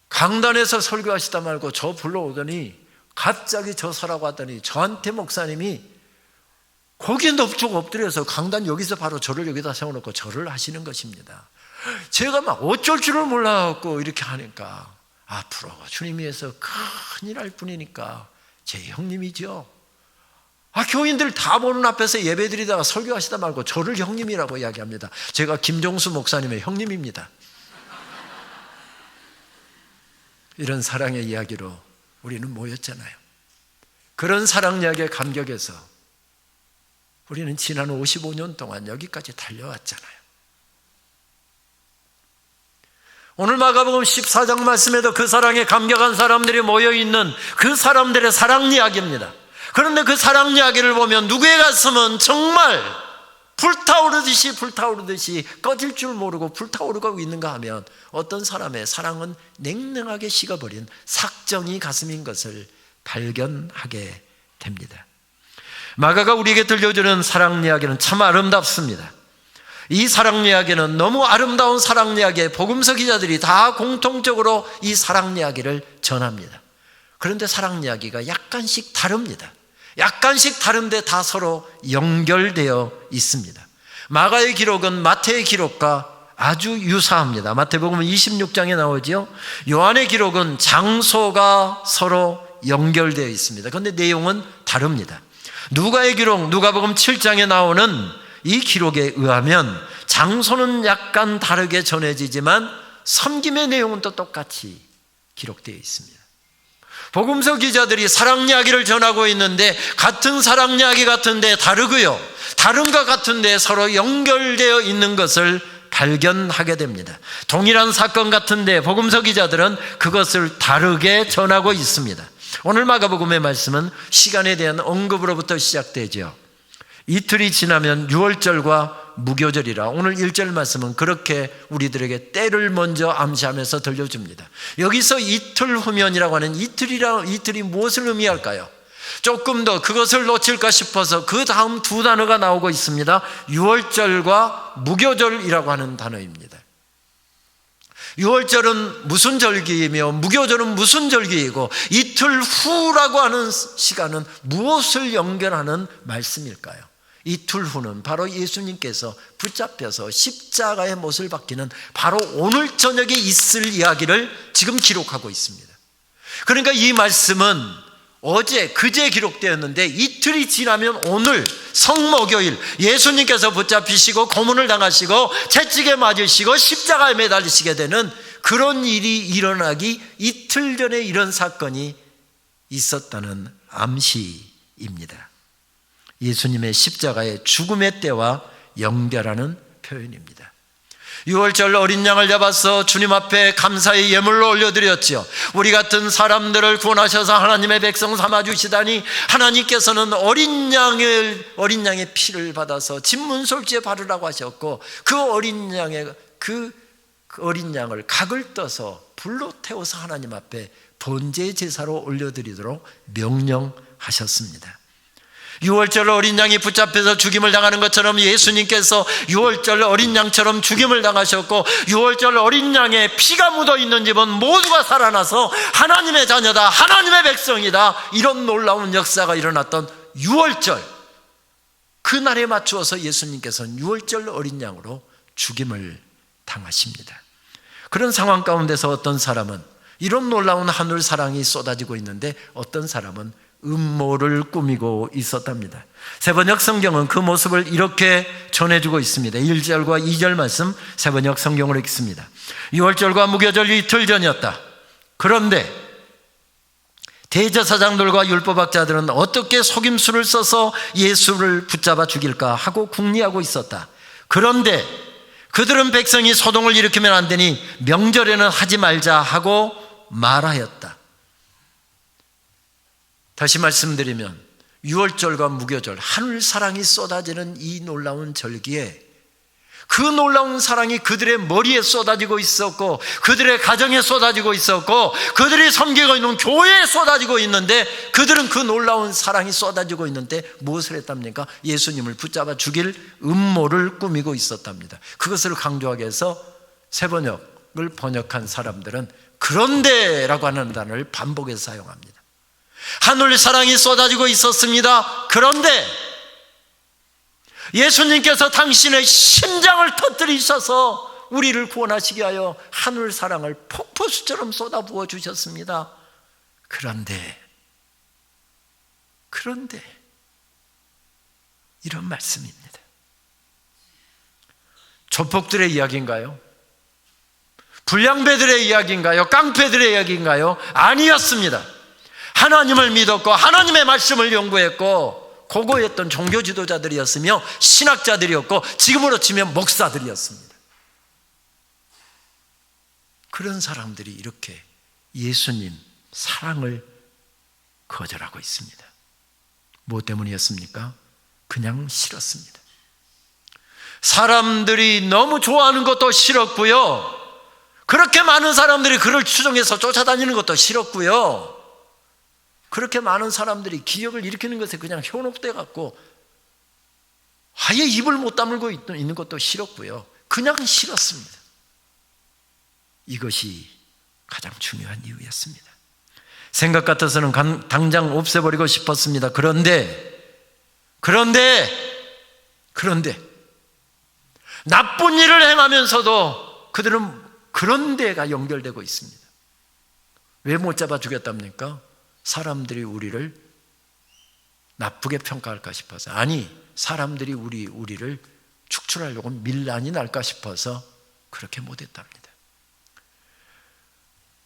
강단에서 설교하시다 말고 저 불러오더니 갑자기 저 서라고 하더니 저한테 목사님이 거기에 넙죽 엎드려서 강단 여기서 바로 저를 여기다 세워놓고 절을 하시는 것입니다. 제가 막 어쩔 줄을 몰라갖고 이렇게 하니까 앞으로 주님 위해서 큰일 할 뿐이니까 제 형님이죠. 교인들 다 보는 앞에서 예배드리다가 설교하시다 말고 저를 형님이라고 이야기합니다. 제가 김종수 목사님의 형님입니다. 이런 사랑의 이야기로 우리는 모였잖아요. 그런 사랑 이야기에 감격해서 우리는 지난 55년 동안 여기까지 달려왔잖아요. 오늘 마가복음 14장 말씀에도 그 사랑에 감격한 사람들이 모여있는 그 사람들의 사랑 이야기입니다. 그런데 그 사랑 이야기를 보면 누구의 가슴은 정말 불타오르듯이 꺼질 줄 모르고 불타오르고 있는가 하면 어떤 사람의 사랑은 냉랭하게 식어버린 삭정이 가슴인 것을 발견하게 됩니다. 마가가 우리에게 들려주는 사랑 이야기는 참 아름답습니다. 이 사랑 이야기는 너무 아름다운 사랑 이야기에 복음서 기자들이 다 공통적으로 이 사랑 이야기를 전합니다. 그런데 사랑 이야기가 약간씩 다릅니다. 약간씩 다른데 다 서로 연결되어 있습니다. 마가의 기록은 마태의 기록과 아주 유사합니다. 마태복음 26장에 나오죠. 요한의 기록은 장소가 서로 연결되어 있습니다. 그런데 내용은 다릅니다. 누가의 기록, 누가복음 7장에 나오는 이 기록에 의하면 장소는 약간 다르게 전해지지만 섬김의 내용은 또 똑같이 기록되어 있습니다. 복음서 기자들이 사랑 이야기를 전하고 있는데 같은 사랑 이야기 같은데 다르고요, 다른 것 같은데 서로 연결되어 있는 것을 발견하게 됩니다. 동일한 사건 같은데 복음서 기자들은 그것을 다르게 전하고 있습니다. 오늘 마가복음의 말씀은 시간에 대한 언급으로부터 시작되죠. 이틀이 지나면 유월절과 무교절이라 오늘 1절 말씀은 그렇게 우리들에게 때를 먼저 암시하면서 들려줍니다. 여기서 이틀 후면이라고 하는 이틀이 무엇을 의미할까요? 조금 더 그것을 놓칠까 싶어서 그 다음 두 단어가 나오고 있습니다. 유월절과 무교절이라고 하는 단어입니다. 유월절은 무슨 절기이며 무교절은 무슨 절기이고 이틀 후라고 하는 시간은 무엇을 연결하는 말씀일까요? 이틀 후는 바로 예수님께서 붙잡혀서 십자가의 못을 박히는 바로 오늘 저녁에 있을 이야기를 지금 기록하고 있습니다. 그러니까 이 말씀은 그제 기록되었는데 이틀이 지나면 오늘 성목요일 예수님께서 붙잡히시고 고문을 당하시고 채찍에 맞으시고 십자가에 매달리시게 되는 그런 일이 일어나기 이틀 전에 이런 사건이 있었다는 암시입니다. 예수님의 십자가의 죽음의 때와 연결하는 표현입니다. 유월절 어린 양을 잡아서 주님 앞에 감사의 예물로 올려드렸죠. 우리 같은 사람들을 구원하셔서 하나님의 백성 삼아주시다니 하나님께서는 어린 양의 피를 받아서 진문솔지에 바르라고 하셨고 그 어린 양을 각을 떠서 불로 태워서 하나님 앞에 번제 제사로 올려드리도록 명령하셨습니다. 유월절 어린 양이 붙잡혀서 죽임을 당하는 것처럼 예수님께서 유월절 어린 양처럼 죽임을 당하셨고, 유월절 어린 양의 피가 묻어있는 집은 모두가 살아나서 하나님의 자녀다, 하나님의 백성이다, 이런 놀라운 역사가 일어났던 유월절, 그날에 맞추어서 예수님께서는 유월절 어린 양으로 죽임을 당하십니다. 그런 상황 가운데서 어떤 사람은 이런 놀라운 하늘 사랑이 쏟아지고 있는데, 어떤 사람은 음모를 꾸미고 있었답니다. 세번역 성경은 그 모습을 이렇게 전해주고 있습니다. 1절과 2절 말씀 세번역 성경으로 읽습니다. 유월절과 무교절 이틀 전이었다. 그런데 대제사장들과 율법학자들은 어떻게 속임수를 써서 예수를 붙잡아 죽일까 하고 궁리하고 있었다. 그런데 그들은 백성이 소동을 일으키면 안 되니 명절에는 하지 말자 하고 말하였다. 다시 말씀드리면 유월절과 무교절, 하늘 사랑이 쏟아지는 이 놀라운 절기에 그 놀라운 사랑이 그들의 머리에 쏟아지고 있었고, 그들의 가정에 쏟아지고 있었고, 그들이 섬기고 있는 교회에 쏟아지고 있는데, 그들은 그 놀라운 사랑이 쏟아지고 있는데 무엇을 했답니까? 예수님을 붙잡아 죽일 음모를 꾸미고 있었답니다. 그것을 강조하기 위해서 세번역을 번역한 사람들은 그런데라고 하는 단어를 반복해서 사용합니다. 하늘 사랑이 쏟아지고 있었습니다. 그런데 예수님께서 당신의 심장을 터뜨리셔서 우리를 구원하시기 위하여 하늘 사랑을 폭포수처럼 쏟아부어 주셨습니다. 그런데 이런 말씀입니다. 조폭들의 이야기인가요? 불량배들의 이야기인가요? 깡패들의 이야기인가요? 아니었습니다. 하나님을 믿었고 하나님의 말씀을 연구했고 고고했던 종교 지도자들이었으며 신학자들이었고 지금으로 치면 목사들이었습니다. 그런 사람들이 이렇게 예수님 사랑을 거절하고 있습니다. 무엇 때문이었습니까? 그냥 싫었습니다. 사람들이 너무 좋아하는 것도 싫었고요, 그렇게 많은 사람들이 그를 추종해서 쫓아다니는 것도 싫었고요, 그렇게 많은 사람들이 기적을 일으키는 것에 그냥 현혹돼 갖고 아예 입을 못 다물고 있는 것도 싫었고요, 그냥 싫었습니다. 이것이 가장 중요한 이유였습니다. 생각 같아서는 당장 없애버리고 싶었습니다. 그런데 나쁜 일을 행하면서도 그들은 그런 데가 연결되고 있습니다. 왜 못 잡아 죽였답니까? 사람들이 우리를 나쁘게 평가할까 싶어서, 아니 사람들이 우리를 축출하려고 밀란이 날까 싶어서 그렇게 못했답니다.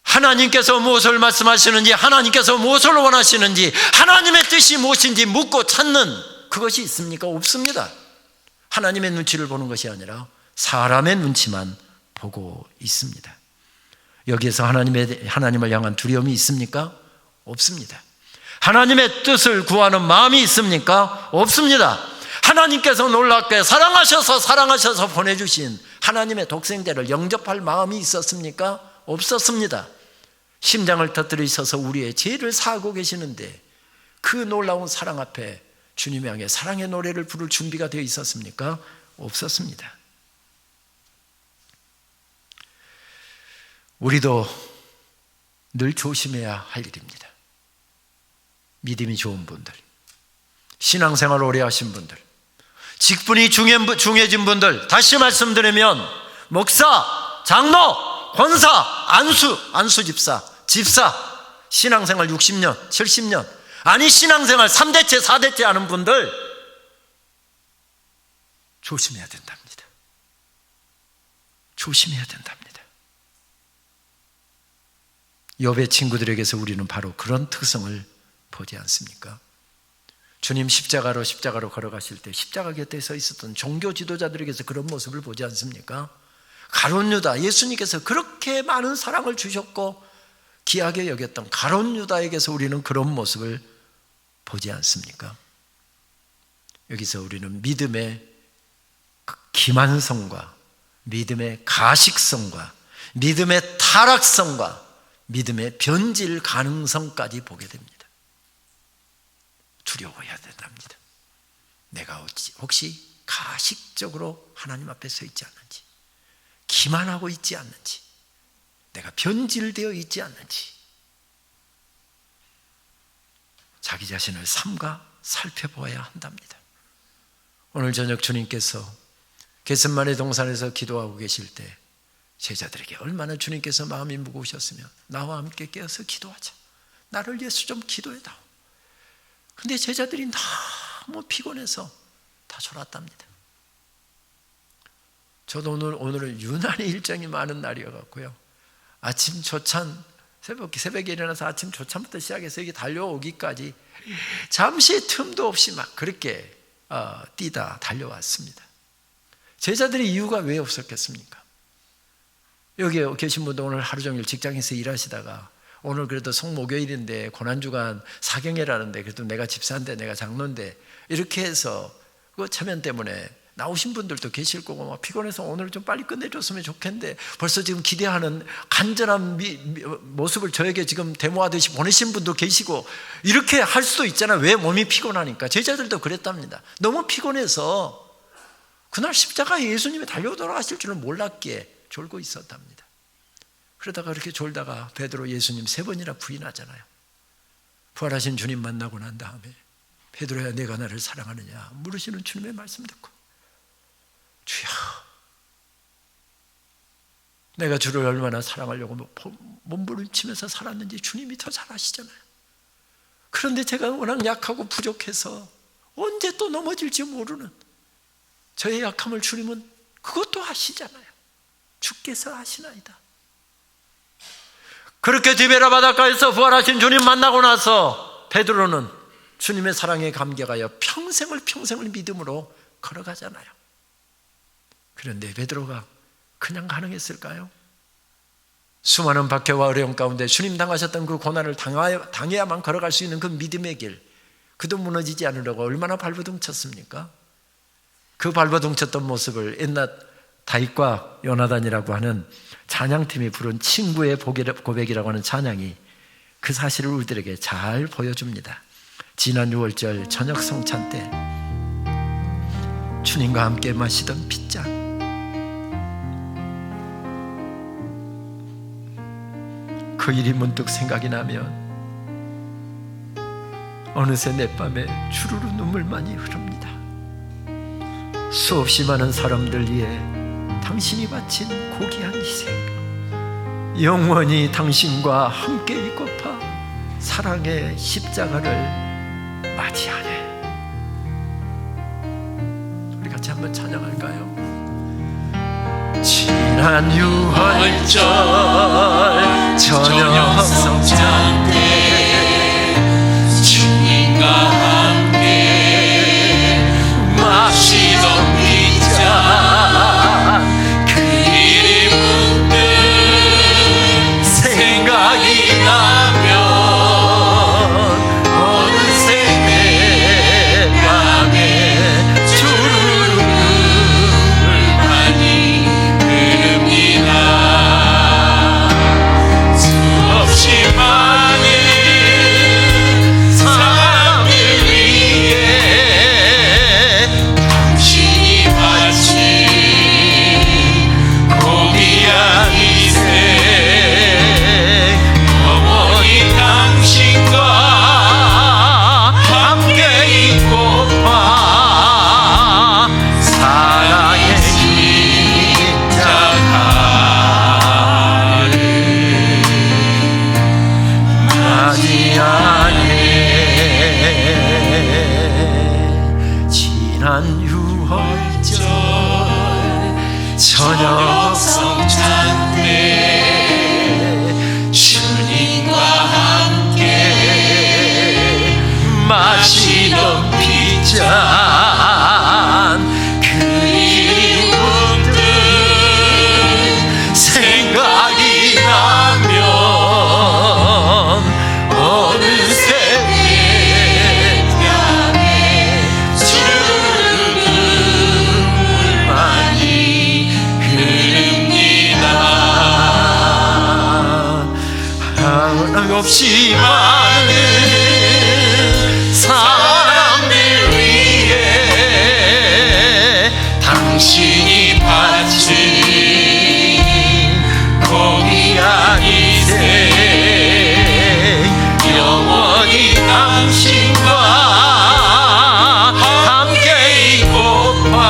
하나님께서 무엇을 말씀하시는지, 하나님께서 무엇을 원하시는지, 하나님의 뜻이 무엇인지 묻고 찾는 그것이 있습니까? 없습니다. 하나님의 눈치를 보는 것이 아니라 사람의 눈치만 보고 있습니다. 여기에서 하나님을 향한 두려움이 있습니까? 없습니다. 하나님의 뜻을 구하는 마음이 있습니까? 없습니다. 하나님께서 놀랍게 사랑하셔서 보내주신 하나님의 독생자를 영접할 마음이 있었습니까? 없었습니다. 심장을 터뜨리셔서 우리의 죄를 사하고 계시는데 그 놀라운 사랑 앞에 주님 향해 사랑의 노래를 부를 준비가 되어 있었습니까? 없었습니다. 우리도 늘 조심해야 할 일입니다. 믿음이 좋은 분들, 신앙생활 오래 하신 분들, 직분이 중해진 분들, 다시 말씀드리면 목사, 장로, 권사, 안수 집사, 신앙생활 60년, 70년, 아니 신앙생활 3대째, 4대째 하는 분들 조심해야 된답니다. 조심해야 된답니다. 욥의 친구들에게서 우리는 바로 그런 특성을 보지 않습니까? 주님 십자가로 걸어가실 때 십자가 곁에 서 있었던 종교 지도자들에게서 그런 모습을 보지 않습니까? 가룟 유다, 예수님께서 그렇게 많은 사랑을 주셨고 귀하게 여겼던 가룟 유다에게서 우리는 그런 모습을 보지 않습니까? 여기서 우리는 믿음의 기만성과 믿음의 가식성과 믿음의 타락성과 믿음의 변질 가능성까지 보게 됩니다. 두려워해야 된답니다. 내가 혹시 가식적으로 하나님 앞에 서 있지 않는지, 기만하고 있지 않는지, 내가 변질되어 있지 않는지 자기 자신을 삼가 살펴보아야 한답니다. 오늘 저녁 주님께서 겟세마네 동산에서 기도하고 계실 때 제자들에게 얼마나 주님께서 마음이 무거우셨으면 나와 함께 깨어서 기도하자, 나를 위해서 좀 기도해다오. 근데 제자들이 너무 피곤해서 다 졸았답니다. 저도 오늘은 유난히 일정이 많은 날이어갖고요, 아침 조찬, 새벽에 일어나서 아침 조찬부터 시작해서 여기 달려오기까지 잠시 틈도 없이 막 그렇게 뛰다 달려왔습니다. 제자들의 이유가 왜 없었겠습니까? 여기 계신 분도 오늘 하루 종일 직장에서 일하시다가 오늘 그래도 성목요일인데 고난주간 사경회라는데 그래도 내가 집사인데 내가 장로인데 이렇게 해서 그 체면 때문에 나오신 분들도 계실 거고 막 피곤해서 오늘 좀 빨리 끝내줬으면 좋겠는데 벌써 지금 기대하는 간절한 모습을 저에게 지금 데모하듯이 보내신 분도 계시고 이렇게 할 수도 있잖아요. 왜? 몸이 피곤하니까. 제자들도 그랬답니다. 너무 피곤해서 그날 십자가에 예수님이 달려 돌아가실 줄은 몰랐기에 졸고 있었답니다. 그러다가 그렇게 졸다가 베드로 예수님 3번이나 부인하잖아요. 부활하신 주님 만나고 난 다음에 베드로야 내가 나를 사랑하느냐 물으시는 주님의 말씀 듣고 주여 내가 주를 얼마나 사랑하려고 몸부림치면서 살았는지 주님이 더 잘 아시잖아요. 그런데 제가 워낙 약하고 부족해서 언제 또 넘어질지 모르는 저의 약함을 주님은 그것도 아시잖아요. 주께서 아시나이다. 그렇게 디베라 바닷가에서 부활하신 주님 만나고 나서 베드로는 주님의 사랑에 감격하여 평생을 믿음으로 걸어가잖아요. 그런데 베드로가 그냥 가능했을까요? 수많은 박해와 어려움 가운데 주님 당하셨던 그 고난을 당해야만 걸어갈 수 있는 그 믿음의 길, 그도 무너지지 않으려고 얼마나 발버둥쳤습니까? 그 발버둥쳤던 모습을 옛날 다윗과 요나단이라고 하는 찬양팀이 부른 친구의 고백이라고 하는 찬양이 그 사실을 우리들에게 잘 보여줍니다. 지난 6월절 저녁 성찬 때 주님과 함께 마시던 핏잔, 그 일이 문득 생각이 나면 어느새 내 밤에 주르르 눈물만이 흐릅니다. 수없이 많은 사람들 위해 당신이 바친 고귀한 희생, 영원히 당신과 함께 있고파 사랑의 십자가를 맞이하네. 우리 같이 한번 찬양할까요? 지난 6월절 저녁 성찬 때 주님과 함께 마시던 빗잔, 그 일이 문득 생각이 나면 어느새 내 맘에 주르르 눈물만이 흐릅니다. 수없이 많은 사람들 위해 당신이 바친 고귀한 희생, 영원히 당신과 함께 있고파 사랑의 십자가를 맞이하네. 지난 6월절 저녁 성찬 때 주님과 함께 마시던 빗잔, 그 일이 문득 생각이 나면 어느새 내 뺨에 주르르 눈물만이 흐릅니다. 하나없이 많은 사람들 위해 당신이 바친 거기한 인생 영원히 당신과 함께 있고파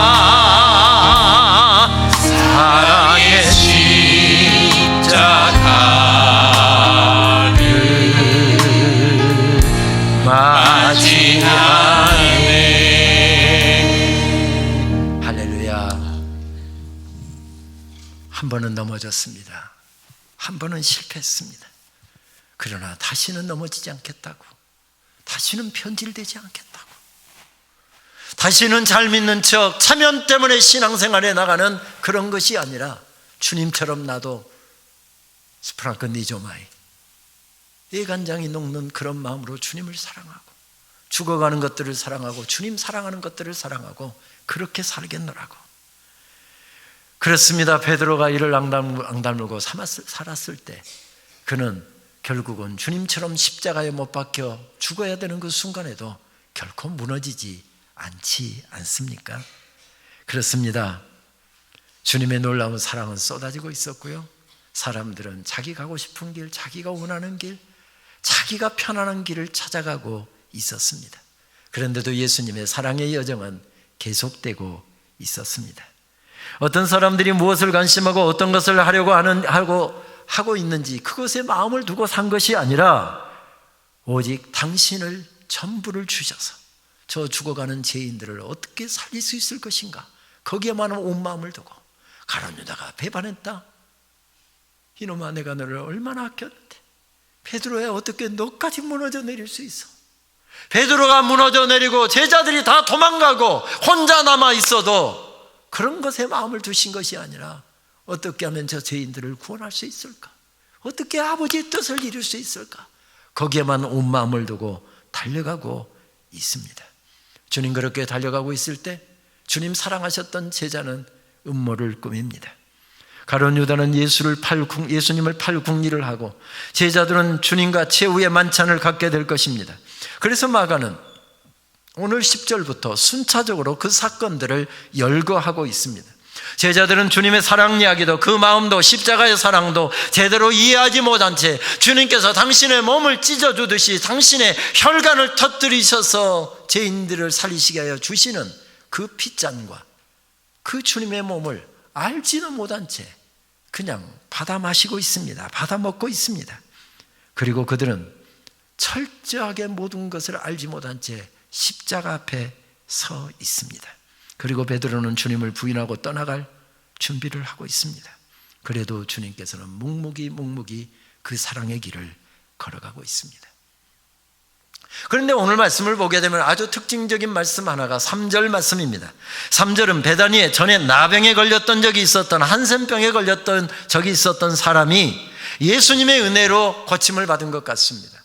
사랑의 십자가를 맞이하네. 할렐루야. 한 번은 넘어졌습니다. 한 번은 실패했습니다. 그러나 다시는 넘어지지 않겠다고, 다시는 변질되지 않겠다고, 다시는 잘 믿는 척 차면 때문에 신앙생활에 나가는 그런 것이 아니라 주님처럼 나도 스프랑크 니조마이 예간장이 녹는 그런 마음으로 주님을 사랑하고 죽어가는 것들을 사랑하고 주님 사랑하는 것들을 사랑하고 그렇게 살겠노라고. 그렇습니다. 베드로가 이를 앙다물고 살았을 때 그는 결국은 주님처럼 십자가에 못 박혀 죽어야 되는 그 순간에도 결코 무너지지 않지 않습니까? 그렇습니다. 주님의 놀라운 사랑은 쏟아지고 있었고요, 사람들은 자기 가고 싶은 길, 자기가 원하는 길, 자기가 편안한 길을 찾아가고 있었습니다. 그런데도 예수님의 사랑의 여정은 계속되고 있었습니다. 어떤 사람들이 무엇을 관심하고 어떤 것을 하려고 하고 있는지 그것에 마음을 두고 산 것이 아니라 오직 당신을 전부를 주셔서 저 죽어가는 죄인들을 어떻게 살릴 수 있을 것인가, 거기에만 온 마음을 두고. 가룟 유다가 배반했다. 이놈아, 내가 너를 얼마나 아꼈는데 베드로야, 어떻게 너까지 무너져 내릴 수 있어? 베드로가 무너져 내리고 제자들이 다 도망가고 혼자 남아 있어도 그런 것에 마음을 두신 것이 아니라 어떻게 하면 저 죄인들을 구원할 수 있을까? 어떻게 아버지의 뜻을 이룰 수 있을까? 거기에만 온 마음을 두고 달려가고 있습니다. 주님 그렇게 달려가고 있을 때 주님 사랑하셨던 제자는 음모를 꾸밉니다. 가룟 유다는 예수님을 팔 궁리를 하고 제자들은 주님과 최후의 만찬을 갖게 될 것입니다. 그래서 마가는 오늘 10절부터 순차적으로 그 사건들을 열거하고 있습니다. 제자들은 주님의 사랑 이야기도 그 마음도 십자가의 사랑도 제대로 이해하지 못한 채 주님께서 당신의 몸을 찢어주듯이 당신의 혈관을 터뜨리셔서 죄인들을 살리시게 하여 주시는 그 핏잔과 그 주님의 몸을 알지도 못한 채 그냥 받아 마시고 있습니다. 받아 먹고 있습니다. 그리고 그들은 철저하게 모든 것을 알지 못한 채 십자가 앞에 서 있습니다. 그리고 베드로는 주님을 부인하고 떠나갈 준비를 하고 있습니다. 그래도 주님께서는 묵묵히 그 사랑의 길을 걸어가고 있습니다. 그런데 오늘 말씀을 보게 되면 아주 특징적인 말씀 하나가 3절 말씀입니다. 3절은 베다니에 전에 나병에 걸렸던 적이 있었던, 한센병에 걸렸던 적이 있었던 사람이 예수님의 은혜로 고침을 받은 것 같습니다.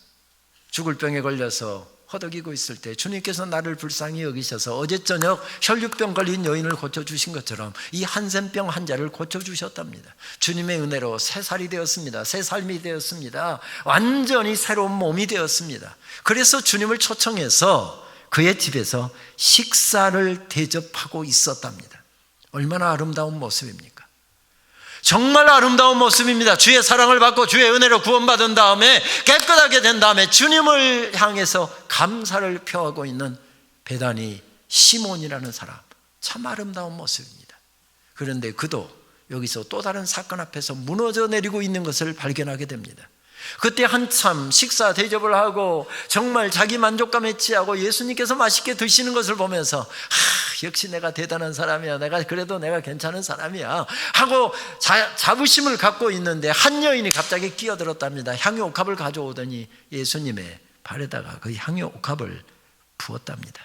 죽을 병에 걸려서 허덕이고 있을 때 주님께서 나를 불쌍히 여기셔서 어제 저녁 혈류병 걸린 여인을 고쳐주신 것처럼 이 한센병 환자를 고쳐주셨답니다. 주님의 은혜로 새 살이 되었습니다. 새 삶이 되었습니다. 완전히 새로운 몸이 되었습니다. 그래서 주님을 초청해서 그의 집에서 식사를 대접하고 있었답니다. 얼마나 아름다운 모습입니까? 정말 아름다운 모습입니다. 주의 사랑을 받고 주의 은혜로 구원받은 다음에 깨끗하게 된 다음에 주님을 향해서 감사를 표하고 있는 베다니 시몬이라는 사람, 참 아름다운 모습입니다. 그런데 그도 여기서 또 다른 사건 앞에서 무너져 내리고 있는 것을 발견하게 됩니다. 그때 한참 식사 대접을 하고 정말 자기 만족감에 취하고 예수님께서 맛있게 드시는 것을 보면서 역시 내가 대단한 사람이야, 그래도 내가 괜찮은 사람이야 하고 자부심을 갖고 있는데 한 여인이 갑자기 끼어들었답니다. 향유 옥합을 가져오더니 예수님의 발에다가 그 향유 옥합을 부었답니다.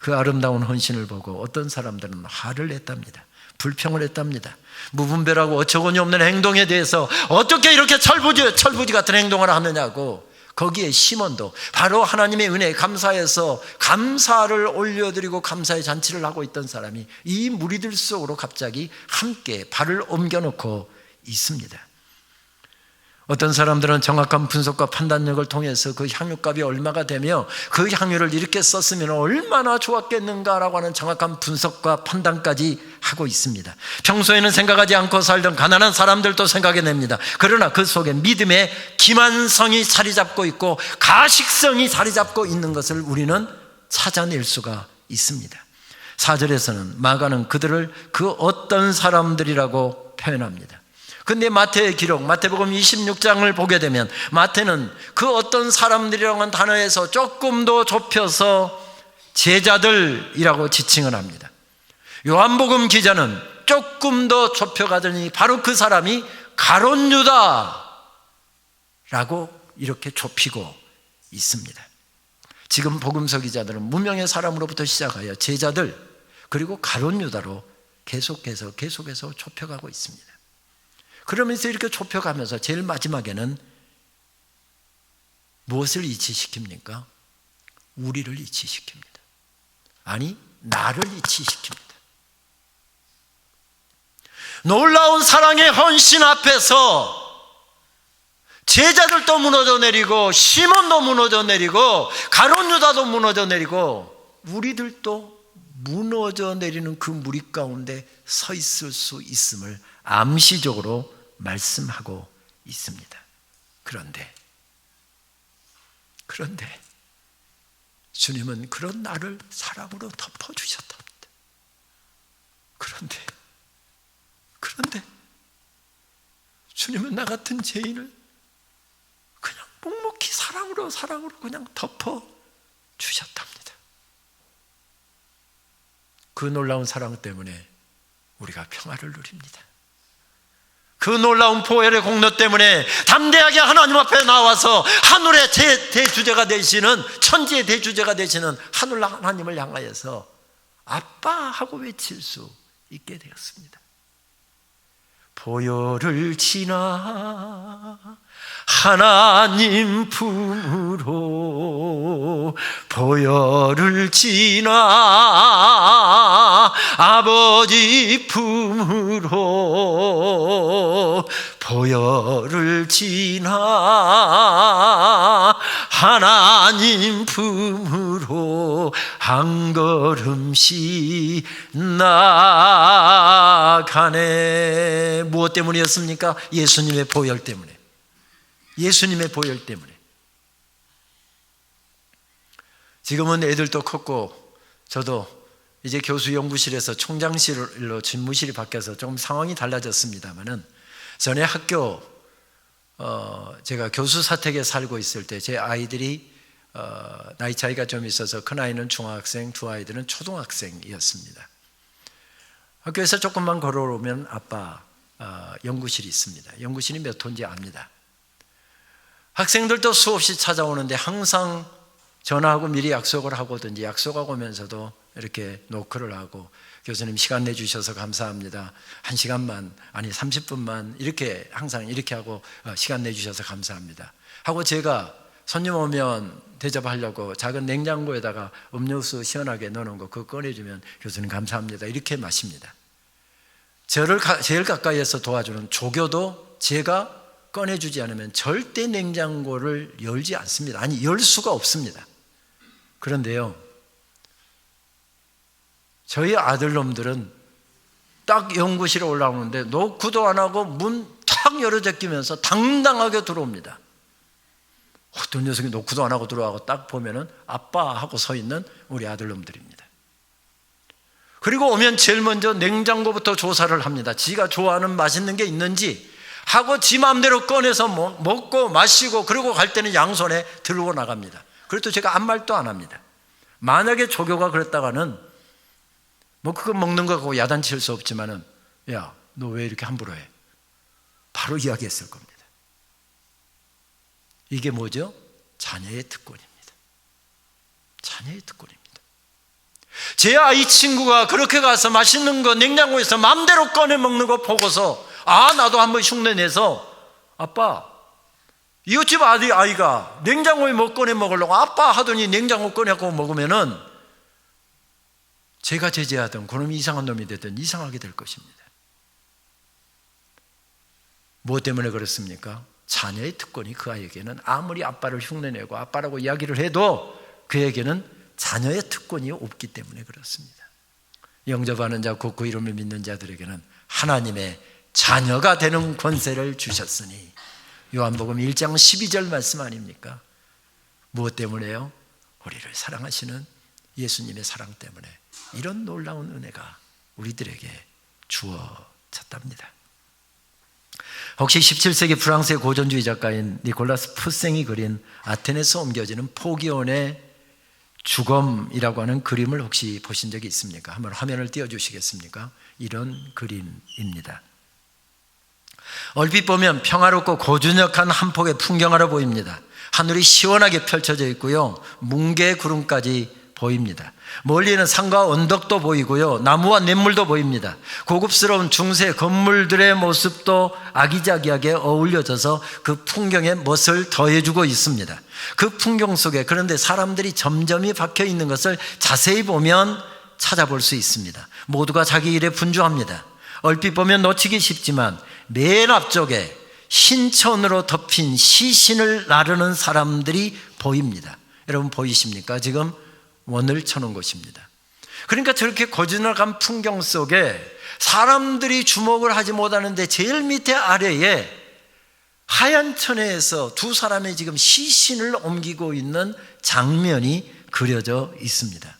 그 아름다운 헌신을 보고 어떤 사람들은 화를 냈답니다. 불평을 했답니다. 무분별하고 어처구니 없는 행동에 대해서 어떻게 이렇게 철부지 같은 행동을 하느냐고. 거기에 시몬도 바로 하나님의 은혜에 감사해서 감사를 올려드리고 감사의 잔치를 하고 있던 사람이 이 무리들 속으로 갑자기 함께 발을 옮겨놓고 있습니다. 어떤 사람들은 정확한 분석과 판단력을 통해서 그 향유값이 얼마가 되며 그 향유를 이렇게 썼으면 얼마나 좋았겠는가라고 하는 정확한 분석과 판단까지 하고 있습니다. 평소에는 생각하지 않고 살던 가난한 사람들도 생각해냅니다. 그러나 그 속에 믿음의 기만성이 자리 잡고 있고 가식성이 자리 잡고 있는 것을 우리는 찾아낼 수가 있습니다. 4절에서는 마가는 그들을 그 어떤 사람들이라고 표현합니다. 근데 마태의 기록, 마태복음 26장을 보게 되면 마태는 그 어떤 사람들이라는 단어에서 조금 더 좁혀서 제자들이라고 지칭을 합니다. 요한복음 기자는 조금 더 좁혀가더니 바로 그 사람이 가룟 유다라고 이렇게 좁히고 있습니다. 지금 복음서 기자들은 무명의 사람으로부터 시작하여 제자들 그리고 가룟 유다로 계속해서 좁혀가고 있습니다. 그러면서 이렇게 좁혀가면서 제일 마지막에는 무엇을 이치시킵니까? 우리를 이치시킵니다. 아니, 나를 이치시킵니다. 놀라운 사랑의 헌신 앞에서 제자들도 무너져 내리고 시몬도 무너져 내리고 가룟 유다도 무너져 내리고 우리들도 무너져 내리는 그 무리 가운데 서 있을 수 있음을 암시적으로 말씀하고 있습니다. 그런데 주님은 그런 나를 사랑으로 덮어주셨답니다. 그런데 주님은 나 같은 죄인을 그냥 묵묵히 사랑으로 그냥 덮어주셨답니다. 그 놀라운 사랑 때문에 우리가 평화를 누립니다. 그 놀라운 보혈의 공로 때문에 담대하게 하나님 앞에 나와서 하늘의 대주제가 되시는, 천지의 대주제가 되시는 하늘 하나님을 향하여서 아빠 하고 외칠 수 있게 되었습니다. 보혈을 지나 하나님 품으로, 보혈을 지나 아버지 품으로, 보혈을 지나 하나님 품으로 한 걸음씩 나아가네. 무엇 때문이었습니까? 예수님의 보혈 때문에. 예수님의 보혈 때문에. 지금은 애들도 컸고 저도 이제 교수 연구실에서 총장실로 집무실이 바뀌어서 좀 상황이 달라졌습니다만은, 전에 학교 제가 교수 사택에 살고 있을 때 제 아이들이 나이 차이가 좀 있어서 큰 아이는 중학생, 두 아이들은 초등학생이었습니다. 학교에서 조금만 걸어오면 아빠 연구실이 있습니다. 연구실이 몇 호인지 압니다. 학생들도 수없이 찾아오는데 항상 전화하고 미리 약속을 하고든지 약속하고 오면서도 이렇게 노크를 하고, 교수님 시간 내주셔서 감사합니다. 1시간만, 아니 30분만 이렇게 항상 이렇게 하고 시간 내주셔서 감사합니다 하고, 제가 손님 오면 대접하려고 작은 냉장고에다가 음료수 시원하게 넣어놓은 거 그거 꺼내주면 교수님 감사합니다 이렇게 마십니다. 저를 제일 가까이에서 도와주는 조교도 제가 꺼내주지 않으면 절대 냉장고를 열지 않습니다. 아니, 열 수가 없습니다. 그런데요, 저희 아들놈들은 딱 연구실에 올라오는데 노크도 안 하고 문 탁 열어 제끼면서 당당하게 들어옵니다. 어떤 녀석이 노크도 안 하고 들어가고 딱 보면은 아빠 하고 서 있는 우리 아들놈들입니다. 그리고 오면 제일 먼저 냉장고부터 조사를 합니다. 지가 좋아하는 맛있는 게 있는지 하고 지 마음대로 꺼내서 먹고 마시고, 그리고 갈 때는 양손에 들고 나갑니다. 그래도 제가 아무 말도 안 합니다. 만약에 조교가 그랬다가는 그거 먹는 거 갖고 야단칠 수 없지만은, 야, 너 왜 이렇게 함부로 해? 바로 이야기했을 겁니다. 이게 뭐죠? 자녀의 특권입니다. 자녀의 특권입니다. 제 아이 친구가 그렇게 가서 맛있는 거 냉장고에서 마음대로 꺼내 먹는 거 보고서, 나도 한번 흉내내서, 아빠, 이웃집 아이가 냉장고에 뭐 꺼내 먹으려고 아빠 하더니 냉장고 꺼내고 먹으면은 제가 제재하던 그놈이 이상한 놈이 되든 이상하게 될 것입니다. 무엇 때문에 그렇습니까? 자녀의 특권이 그 아이에게는, 아무리 아빠를 흉내내고 아빠라고 이야기를 해도 그에게는 자녀의 특권이 없기 때문에 그렇습니다. 영접하는 자 곧 그 이름을 믿는 자들에게는 하나님의 자녀가 되는 권세를 주셨으니. 요한복음 1장 12절 말씀 아닙니까? 무엇 때문에요? 우리를 사랑하시는 예수님의 사랑 때문에 이런 놀라운 은혜가 우리들에게 주어졌답니다. 혹시 17세기 프랑스의 고전주의 작가인 니콜라스 푸생이 그린 아테네에서 옮겨지는 포기온의 주검이라고 하는 그림을 혹시 보신 적이 있습니까? 한번 화면을 띄워주시겠습니까? 이런 그림입니다. 얼핏 보면 평화롭고 고즈넉한 한 폭의 풍경으로 보입니다. 하늘이 시원하게 펼쳐져 있고요, 뭉게 구름까지 보입니다. 멀리는 산과 언덕도 보이고요, 나무와 냇물도 보입니다. 고급스러운 중세 건물들의 모습도 아기자기하게 어울려져서 그 풍경에 멋을 더해주고 있습니다. 그 풍경 속에 그런데 사람들이 점점이 박혀 있는 것을 자세히 보면 찾아볼 수 있습니다. 모두가 자기 일에 분주합니다. 얼핏 보면 놓치기 쉽지만 맨 앞쪽에 흰천으로 덮인 시신을 나르는 사람들이 보입니다. 여러분 보이십니까? 지금 원을 쳐놓은 곳입니다. 그러니까 저렇게 고즈넉한 풍경 속에 사람들이 주목을 하지 못하는데 제일 밑에 아래에 하얀 천에서 두 사람이 지금 시신을 옮기고 있는 장면이 그려져 있습니다.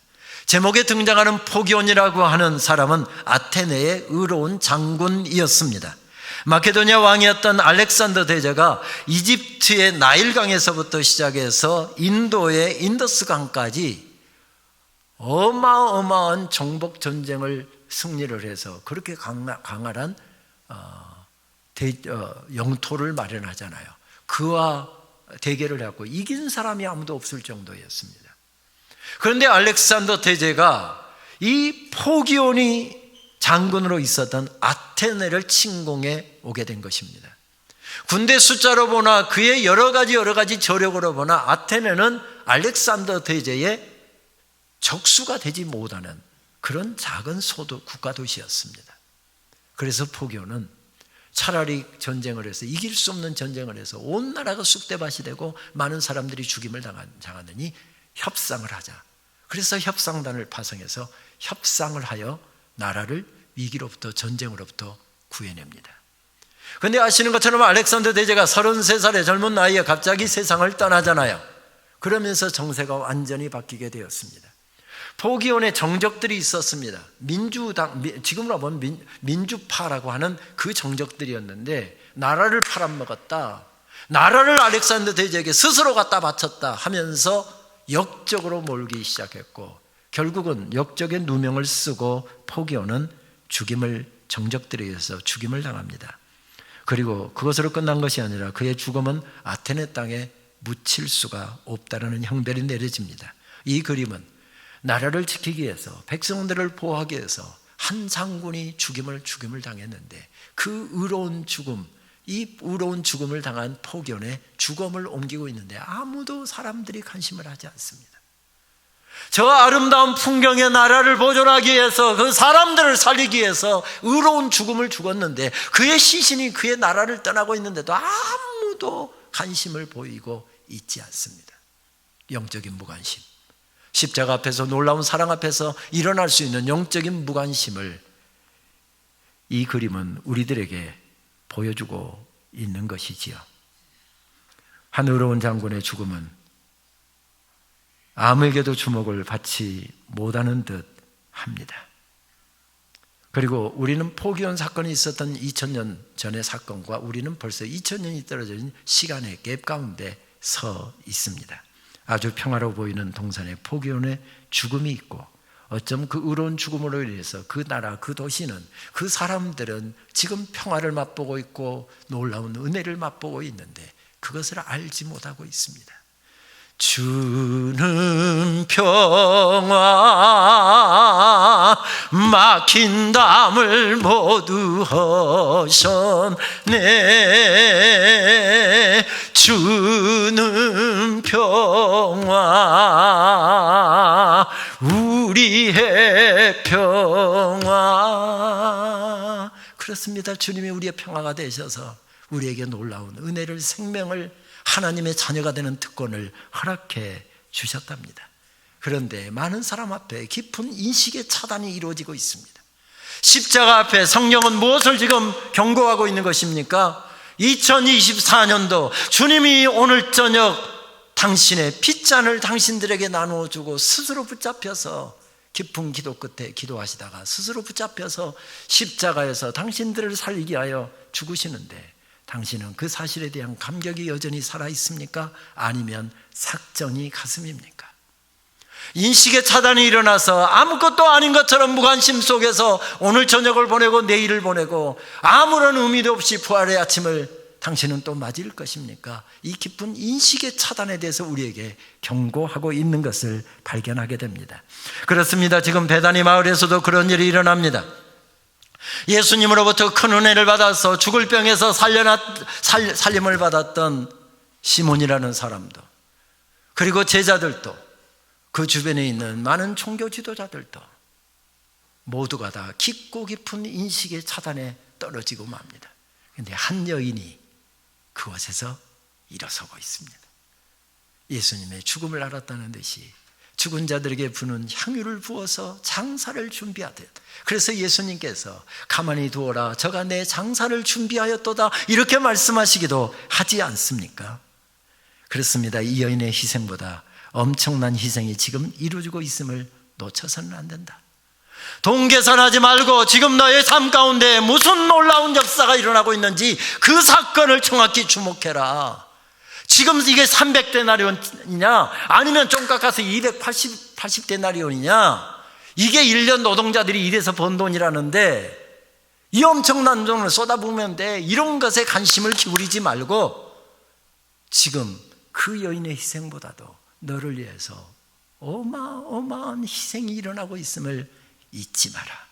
제목에 등장하는 포기온이라고 하는 사람은 아테네의 의로운 장군이었습니다. 마케도니아 왕이었던 알렉산더 대제가 이집트의 나일강에서부터 시작해서 인도의 인더스강까지 어마어마한 정복 전쟁을 승리를 해서 그렇게 강한 영토를 마련하잖아요. 그와 대결을 해갖고 이긴 사람이 아무도 없을 정도였습니다. 그런데 알렉산더 대제가 이 포기온이 장군으로 있었던 아테네를 침공해 오게 된 것입니다. 군대 숫자로 보나 그의 여러 가지 저력으로 보나 아테네는 알렉산더 대제의 적수가 되지 못하는 그런 작은 소도 국가도시였습니다. 그래서 포기온은 차라리 전쟁을 해서 이길 수 없는 전쟁을 해서 온 나라가 쑥대밭이 되고 많은 사람들이 죽임을 당하느니 협상을 하자. 그래서 협상단을 파송해서 협상을 하여 나라를 위기로부터 전쟁으로부터 구해냅니다. 그런데 아시는 것처럼 알렉산더 대제가 33살의 젊은 나이에 갑자기 세상을 떠나잖아요. 그러면서 정세가 완전히 바뀌게 되었습니다. 포기온에 정적들이 있었습니다. 민주당, 지금으로 보면 민주파라고 하는 그 정적들이었는데 나라를 팔아먹었다, 나라를 알렉산더 대제에게 스스로 갖다 바쳤다 하면서 역적으로 몰기 시작했고 결국은 역적의 누명을 쓰고 포기온은 정적들에 의해서 죽임을 당합니다. 그리고 그것으로 끝난 것이 아니라 그의 죽음은 아테네 땅에 묻힐 수가 없다라는 형벌이 내려집니다. 이 그림은 나라를 지키기 위해서 백성들을 보호하기 위해서 한 장군이 죽임을 당했는데 그 의로운 죽음, 이 의로운 죽음을 당한 포기온에 죽음을 옮기고 있는데 아무도 사람들이 관심을 하지 않습니다. 저 아름다운 풍경의 나라를 보존하기 위해서 그 사람들을 살리기 위해서 의로운 죽음을 죽었는데 그의 시신이 그의 나라를 떠나고 있는데도 아무도 관심을 보이고 있지 않습니다. 영적인 무관심, 십자가 앞에서 놀라운 사랑 앞에서 일어날 수 있는 영적인 무관심을 이 그림은 우리들에게 보여주고 있는 것이지요. 한 의로운 장군의 죽음은 아무에게도 주목을 받지 못하는 듯 합니다. 그리고 우리는 포기온 사건이 있었던 2000년 전의 사건과 우리는 벌써 2000년이 떨어진 시간의 갭 가운데 서 있습니다. 아주 평화로워 보이는 동산에 포기온의 죽음이 있고 어쩜 그 의로운 죽음으로 인해서 그 나라, 그 도시는, 그 사람들은 지금 평화를 맛보고 있고 놀라운 은혜를 맛보고 있는데 그것을 알지 못하고 있습니다. 주는 평화 막힌 담을 모두 허셨네. 주는 평화 우리의 평화. 그렇습니다. 주님이 우리의 평화가 되셔서 우리에게 놀라운 은혜를, 생명을, 하나님의 자녀가 되는 특권을 허락해 주셨답니다. 그런데 많은 사람 앞에 깊은 인식의 차단이 이루어지고 있습니다. 십자가 앞에 성령은 무엇을 지금 경고하고 있는 것입니까? 2024년도 주님이 오늘 저녁 당신의 핏잔을 당신들에게 나누어주고 스스로 붙잡혀서 깊은 기도 끝에 기도하시다가 스스로 붙잡혀서 십자가에서 당신들을 살리기 위하여 죽으시는데 당신은 그 사실에 대한 감격이 여전히 살아있습니까? 아니면 삭정이 가슴입니까? 인식의 차단이 일어나서 아무것도 아닌 것처럼 무관심 속에서 오늘 저녁을 보내고 내일을 보내고 아무런 의미도 없이 부활의 아침을 당신은 또 맞을 것입니까? 이 깊은 인식의 차단에 대해서 우리에게 경고하고 있는 것을 발견하게 됩니다. 그렇습니다. 지금 베다니 마을에서도 그런 일이 일어납니다. 예수님으로부터 큰 은혜를 받아서 죽을 병에서 살림을 받았던 시몬이라는 사람도, 그리고 제자들도, 그 주변에 있는 많은 종교 지도자들도 모두가 다 깊고 깊은 인식의 차단에 떨어지고 맙니다. 그런데 한 여인이 그곳에서 일어서고 있습니다. 예수님의 죽음을 알았다는 듯이 죽은 자들에게 부는 향유를 부어서 장사를 준비하듯, 그래서 예수님께서 가만히 두어라, 저가 내 장사를 준비하였도다, 이렇게 말씀하시기도 하지 않습니까? 그렇습니다. 이 여인의 희생보다 엄청난 희생이 지금 이루어지고 있음을 놓쳐서는 안 된다. 돈 계산하지 말고 지금 너의 삶 가운데 무슨 놀라운 역사가 일어나고 있는지 그 사건을 정확히 주목해라. 지금 이게 300데나리온이냐 아니면 좀 깎아서 280데나리온이냐, 이게 1년 노동자들이 일해서 번 돈이라는데 이 엄청난 돈을 쏟아부으면 돼. 이런 것에 관심을 기울이지 말고 지금 그 여인의 희생보다도 너를 위해서 어마어마한 희생이 일어나고 있음을 잊지 마라.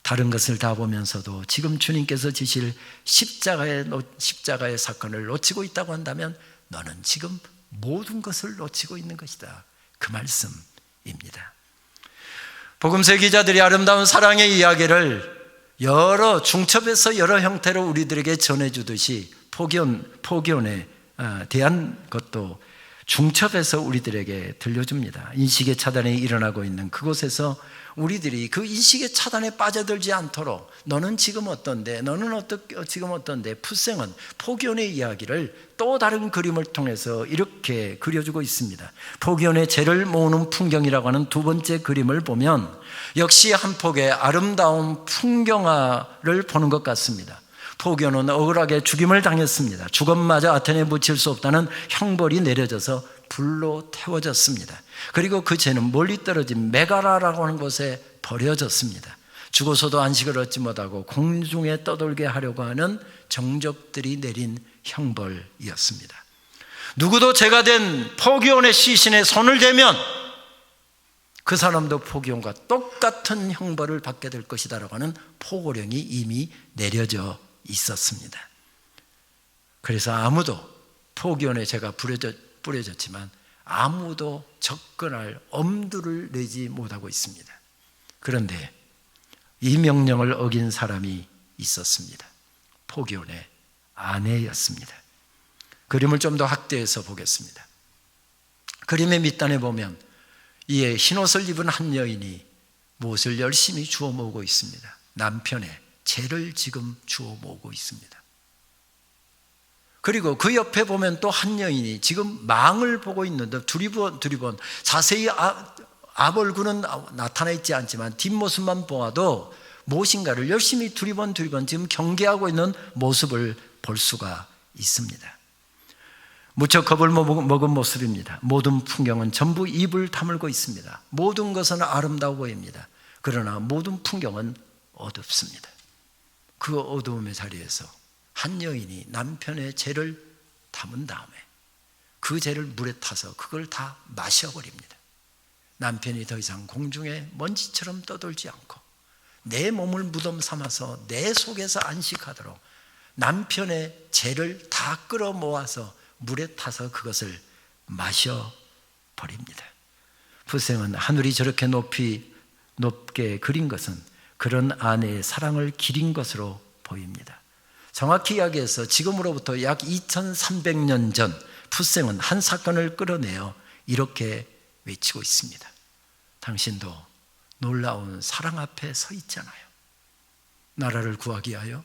다른 것을 다 보면서도 지금 주님께서 지실 십자가의 사건을 놓치고 있다고 한다면 너는 지금 모든 것을 놓치고 있는 것이다, 그 말씀입니다. 복음서 기자들이 아름다운 사랑의 이야기를 여러 중첩에서 여러 형태로 우리들에게 전해주듯이 포기원에 대한 것도 중첩에서 우리들에게 들려줍니다. 인식의 차단이 일어나고 있는 그곳에서 우리들이 그 인식의 차단에 빠져들지 않도록 너는 지금 어떤데, 너는 지금 어떤데, 풋생은 포기원의 이야기를 또 다른 그림을 통해서 이렇게 그려주고 있습니다. 포기원의 재를 모으는 풍경이라고 하는 두 번째 그림을 보면 역시 한 폭의 아름다운 풍경화를 보는 것 같습니다. 포기원은 억울하게 죽임을 당했습니다. 죽음마저 아테네에 묻힐 수 없다는 형벌이 내려져서 불로 태워졌습니다. 그리고 그 죄는 멀리 떨어진 메가라라고 하는 곳에 버려졌습니다. 죽어서도 안식을 얻지 못하고 공중에 떠돌게 하려고 하는 정적들이 내린 형벌이었습니다. 누구도 죄가 된 포기원의 시신에 손을 대면 그 사람도 포기원과 똑같은 형벌을 받게 될 것이다라고 하는 포고령이 이미 내려져 있었습니다. 그래서 아무도, 포기원에 죄가 뿌려졌지만 아무도 접근할 엄두를 내지 못하고 있습니다. 그런데 이 명령을 어긴 사람이 있었습니다. 포기원의 아내였습니다. 그림을 좀 더 확대해서 보겠습니다. 그림의 밑단에 보면 이에 흰옷을 입은 한 여인이 무엇을 열심히 주워 모으고 있습니다. 남편의 죄를 지금 주워 모으고 있습니다. 그리고 그 옆에 보면 또 한 여인이 지금 망을 보고 있는데 두리번 자세히 앞 얼굴은 나타나 있지 않지만 뒷모습만 보아도 무엇인가를 열심히 두리번 지금 경계하고 있는 모습을 볼 수가 있습니다. 무척 겁을 먹은 모습입니다. 모든 풍경은 전부 입을 다물고 있습니다. 모든 것은 아름다워 보입니다. 그러나 모든 풍경은 어둡습니다. 그 어두움의 자리에서 한 여인이 남편의 죄를 담은 다음에 그 죄를 물에 타서 그걸 다 마셔버립니다. 남편이 더 이상 공중에 먼지처럼 떠돌지 않고 내 몸을 무덤 삼아서 내 속에서 안식하도록 남편의 죄를 다 끌어 모아서 물에 타서 그것을 마셔버립니다. 풋생은 하늘이 저렇게 높게 그린 것은 그런 아내의 사랑을 기린 것으로 보입니다. 정확히 이야기해서 지금으로부터 약 2300년 전 풋생은 한 사건을 끌어내어 이렇게 외치고 있습니다. 당신도 놀라운 사랑 앞에 서 있잖아요. 나라를 구하기 위하여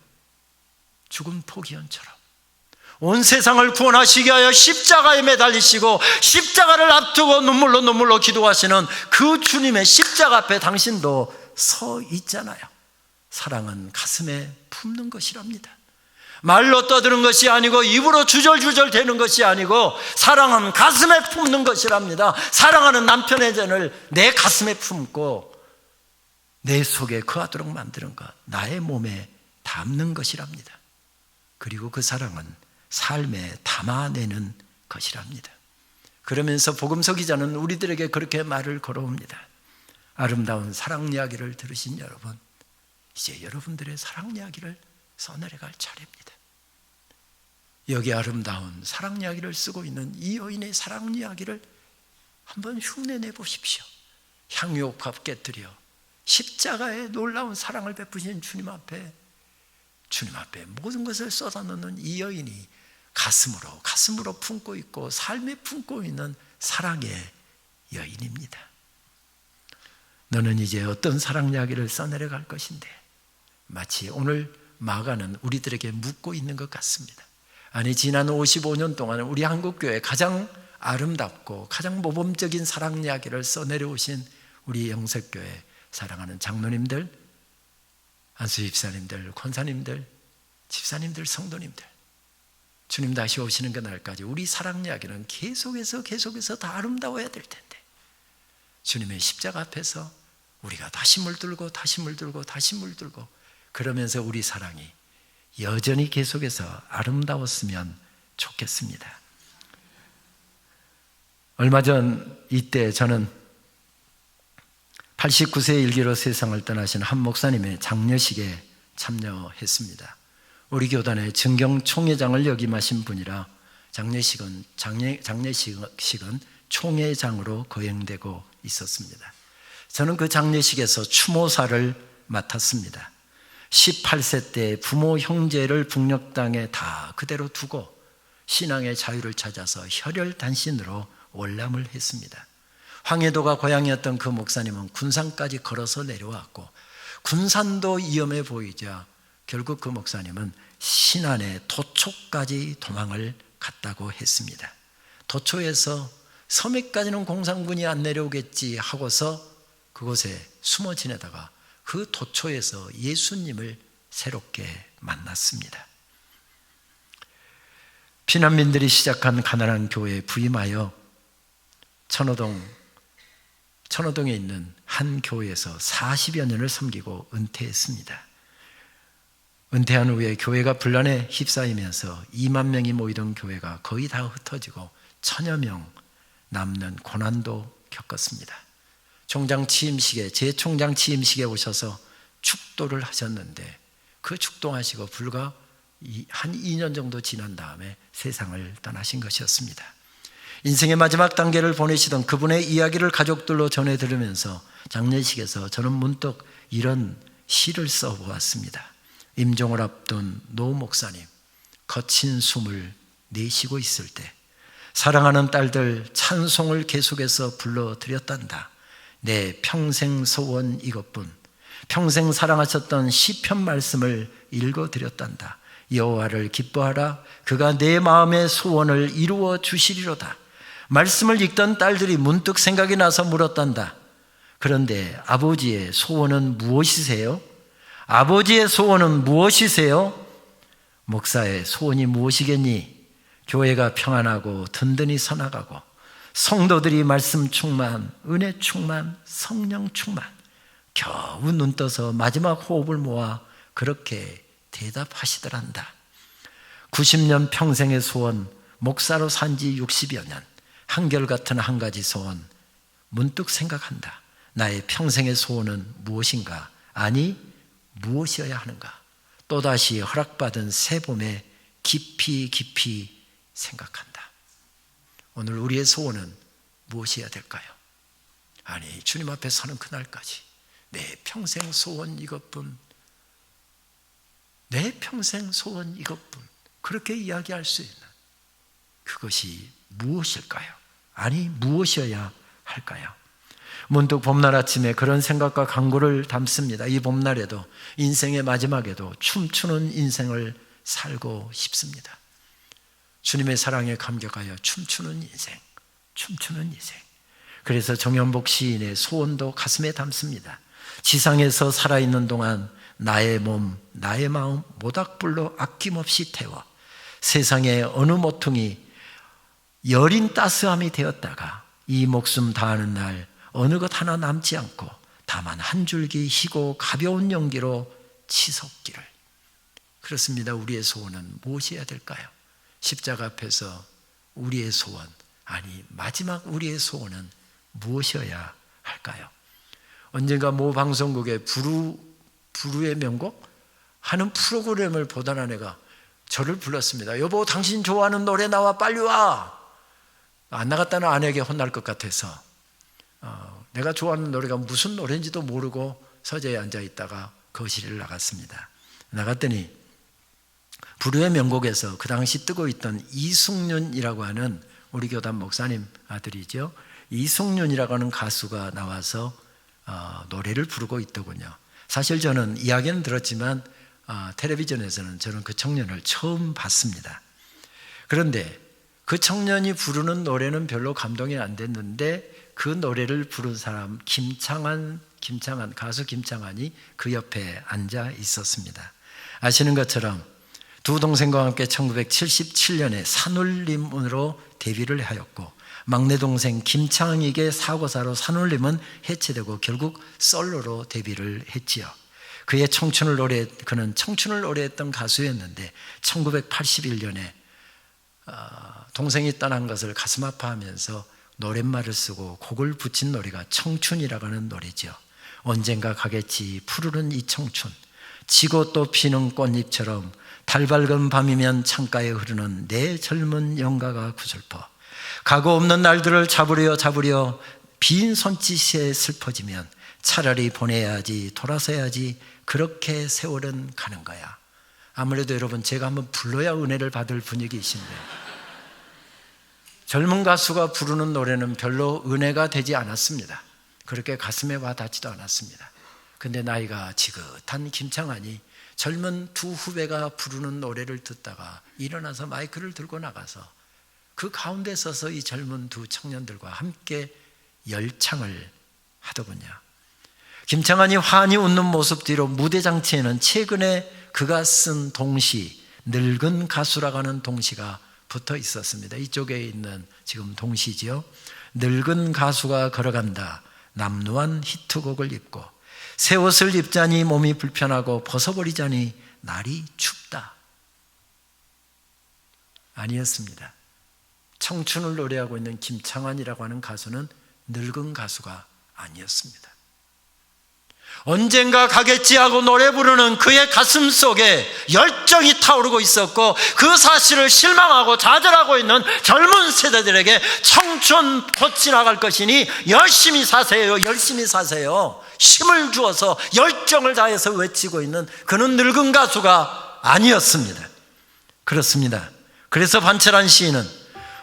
죽은 포기원처럼 온 세상을 구원하시기 위하여 십자가에 매달리시고 십자가를 앞두고 눈물로 기도하시는 그 주님의 십자가 앞에 당신도 서 있잖아요. 사랑은 가슴에 품는 것이랍니다. 말로 떠드는 것이 아니고 입으로 주절주절 대는 것이 아니고 사랑은 가슴에 품는 것이랍니다. 사랑하는 남편의 죄를 내 가슴에 품고 내 속에 거하도록 만드는 것, 나의 몸에 담는 것이랍니다. 그리고 그 사랑은 삶에 담아내는 것이랍니다. 그러면서 복음서 기자는 우리들에게 그렇게 말을 걸어옵니다. 아름다운 사랑 이야기를 들으신 여러분, 이제 여러분들의 사랑 이야기를 써내려갈 차례입니다. 여기 아름다운 사랑 이야기를 쓰고 있는 이 여인의 사랑 이야기를 한번 흉내내 보십시오. 향유옥합 깨뜨려 십자가에 놀라운 사랑을 베푸신 주님 앞에 모든 것을 쏟아놓는 이 여인이 가슴으로 품고 있고 삶에 품고 있는 사랑의 여인입니다. 너는 이제 어떤 사랑 이야기를 써내려갈 것인데, 마치 오늘 마가는 우리들에게 묻고 있는 것 같습니다. 아니, 지난 55년 동안 우리 한국교회 가장 아름답고 가장 모범적인 사랑 이야기를 써내려오신 우리 영색교회 사랑하는 장로님들, 안수 집사님들, 권사님들, 집사님들, 성도님들, 주님 다시 오시는 그날까지 우리 사랑 이야기는 계속해서 다 아름다워야 될 텐데, 주님의 십자가 앞에서 우리가 다시 물들고 그러면서 우리 사랑이 여전히 계속해서 아름다웠으면 좋겠습니다. 얼마 전 이때 저는 89세 일기로 세상을 떠나신 한 목사님의 장례식에 참여했습니다. 우리 교단의 증경 총회장을 역임하신 분이라 장례식은 총회장으로 거행되고 있었습니다. 저는 그 장례식에서 추모사를 맡았습니다. 18세 때 부모 형제를 북녘 땅에 다 그대로 두고 신앙의 자유를 찾아서 혈혈단신으로 월남을 했습니다. 황해도가 고향이었던 그 목사님은 군산까지 걸어서 내려왔고, 군산도 위험해 보이자 결국 그 목사님은 신안의 도초까지 도망을 갔다고 했습니다. 도초에서 섬에까지는 공산군이 안 내려오겠지 하고서 그곳에 숨어 지내다가 그 도초에서 예수님을 새롭게 만났습니다. 피난민들이 시작한 가난한 교회에 부임하여 천호동에 있는 한 교회에서 40여 년을 섬기고 은퇴했습니다. 은퇴한 후에 교회가 분란에 휩싸이면서 2만 명이 모이던 교회가 거의 다 흩어지고 1000여 명 남는 고난도 겪었습니다. 제 총장 취임식에 오셔서 축도를 하셨는데, 그 축도하시고 불과 한 2년 정도 지난 다음에 세상을 떠나신 것이었습니다. 인생의 마지막 단계를 보내시던 그분의 이야기를 가족들로 전해 들으면서 장례식에서 저는 문득 이런 시를 써보았습니다. 임종을 앞둔 노 목사님, 거친 숨을 내쉬고 있을 때 사랑하는 딸들 찬송을 계속해서 불러드렸단다. 내 평생 소원 이것뿐. 평생 사랑하셨던 시편 말씀을 읽어드렸단다. 여호와를 기뻐하라. 그가 내 마음의 소원을 이루어 주시리로다. 말씀을 읽던 딸들이 문득 생각이 나서 물었단다. 그런데 아버지의 소원은 무엇이세요? 아버지의 소원은 무엇이세요? 목사의 소원이 무엇이겠니? 교회가 평안하고 든든히 서나가고 성도들이 말씀 충만, 은혜 충만, 성령 충만. 겨우 눈 떠서 마지막 호흡을 모아 그렇게 대답하시더란다. 90년 평생의 소원, 목사로 산 지 60여 년, 한결같은 한 가지 소원, 문득 생각한다. 나의 평생의 소원은 무엇인가? 아니, 무엇이어야 하는가? 또다시 허락받은 새 봄에 깊이 생각한다. 오늘 우리의 소원은 무엇이어야 될까요? 아니, 주님 앞에 서는 그날까지 내 평생 소원 이것뿐, 내 평생 소원 이것뿐, 그렇게 이야기할 수 있는 그것이 무엇일까요? 아니, 무엇이어야 할까요? 문득 봄날 아침에 그런 생각과 간구를 담습니다. 이 봄날에도, 인생의 마지막에도 춤추는 인생을 살고 싶습니다. 주님의 사랑에 감격하여 춤추는 인생, 춤추는 인생. 그래서 정연복 시인의 소원도 가슴에 담습니다. 지상에서 살아있는 동안 나의 몸, 나의 마음 모닥불로 아낌없이 태워 세상의 어느 모퉁이 여린 따스함이 되었다가 이 목숨 다하는 날 어느 것 하나 남지 않고 다만 한 줄기 희고 가벼운 용기로 치솟기를. 그렇습니다. 우리의 소원은 무엇이어야 될까요? 십자가 앞에서 우리의 소원, 아니 마지막 우리의 소원은 무엇이어야 할까요? 언젠가 모 방송국의 부르의 명곡 하는 프로그램을 보던 아내가 저를 불렀습니다. 여보, 당신 좋아하는 노래 나와, 빨리 와. 안 나갔다는 아내에게 혼날 것 같아서 내가 좋아하는 노래가 무슨 노래인지도 모르고 서재에 앉아 있다가 거실을 나갔습니다. 나갔더니 부르의 명곡에서 그 당시 뜨고 있던 이승윤이라고 하는 우리 교단 목사님 아들이죠. 이승윤이라고 하는 가수가 나와서 노래를 부르고 있더군요. 사실 저는 이야기는 들었지만 텔레비전에서는 저는 그 청년을 처음 봤습니다. 그런데 그 청년이 부르는 노래는 별로 감동이 안 됐는데 그 노래를 부른 사람 김창한 가수 김창한이 그 옆에 앉아 있었습니다. 아시는 것처럼 두 동생과 함께 1977년에 산울림으로 데뷔를 하였고 막내 동생 김창익의 사고사로 산울림은 해체되고 결국 솔로로 데뷔를 했지요. 그는 청춘을 노래했던 가수였는데 1981년에 동생이 떠난 것을 가슴 아파하면서 노랫말을 쓰고 곡을 붙인 노래가 청춘이라고 하는 노래죠. 언젠가 가겠지 푸르른 이 청춘, 지고 또 피는 꽃잎처럼 달 밝은 밤이면 창가에 흐르는 내 젊은 영가가 구슬퍼. 가고 없는 날들을 잡으려 빈 손짓에 슬퍼지면 차라리 보내야지, 돌아서야지, 그렇게 세월은 가는 거야. 아무래도 여러분 제가 한번 불러야 은혜를 받을 분위기이신데 젊은 가수가 부르는 노래는 별로 은혜가 되지 않았습니다. 그렇게 가슴에 와닿지도 않았습니다. 근데 나이가 지긋한 김창완이 젊은 두 후배가 부르는 노래를 듣다가 일어나서 마이크를 들고 나가서 그 가운데 서서 이 젊은 두 청년들과 함께 열창을 하더군요. 김창완이 환히 웃는 모습 뒤로 무대장치에는 최근에 그가 쓴 동시, 늙은 가수라고 하는 동시가 붙어 있었습니다. 이쪽에 있는 지금 동시지요. 늙은 가수가 걸어간다. 남루한 히트곡을 입고 새 옷을 입자니 몸이 불편하고 벗어버리자니 날이 춥다. 아니었습니다. 청춘을 노래하고 있는 김창완이라고 하는 가수는 늙은 가수가 아니었습니다. 언젠가 가겠지 하고 노래 부르는 그의 가슴 속에 열정이 타오르고 있었고 그 사실을 실망하고 좌절하고 있는 젊은 세대들에게 청춘 곧 지나갈 것이니 열심히 사세요, 열심히 사세요, 힘을 주어서 열정을 다해서 외치고 있는 그는 늙은 가수가 아니었습니다. 그렇습니다. 그래서 반철한 시인은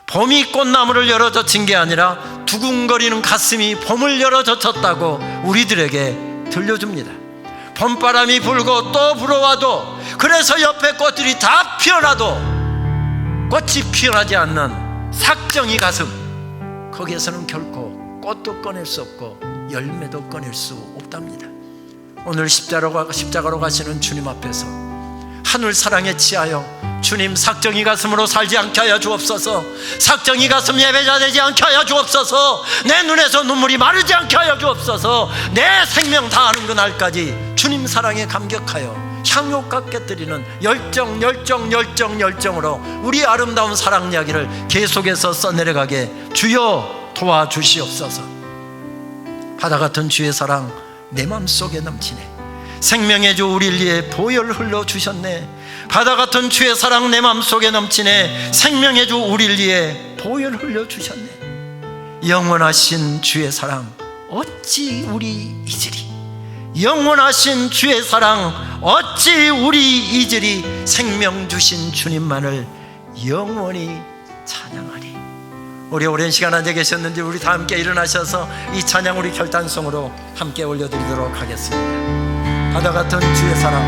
봄이 꽃나무를 열어젖힌 게 아니라 두근거리는 가슴이 봄을 열어젖혔다고 우리들에게 들려줍니다. 봄바람이 불고 또 불어와도, 그래서 옆에 꽃들이 다 피어나도 꽃이 피어나지 않는 삭정이 가슴, 거기에서는 결코 꽃도 꺼낼 수 없고 열매도 꺼낼 수 없답니다. 오늘 십자가로 가시는 주님 앞에서 하늘 사랑에 취하여 주님, 삭정이 가슴으로 살지 않게 하여 주옵소서. 삭정이 가슴 예배자 되지 않게 하여 주옵소서. 내 눈에서 눈물이 마르지 않게 하여 주옵소서. 내 생명 다하는 그날까지 주님 사랑에 감격하여 향유가 깨뜨리는 열정으로 우리 아름다운 사랑 이야기를 계속해서 써내려가게 주여 도와주시옵소서. 바다 같은 주의 사랑 내 맘속에 넘치네. 생명의 주 우리를 위해 보혈 흘러주셨네. 바다 같은 주의 사랑 내 맘속에 넘치네. 생명의 주 우리를 위해 보혈 흘려주셨네. 영원하신 주의 사랑 어찌 우리 잊으리. 영원하신 주의 사랑 어찌 우리 잊으리. 생명 주신 주님만을 영원히 찬양하리. 우리 오랜 시간 앉아 계셨는데 우리 다 함께 일어나셔서 이 찬양 우리 결단성으로 함께 올려드리도록 하겠습니다. 바다 같은 주의 사랑,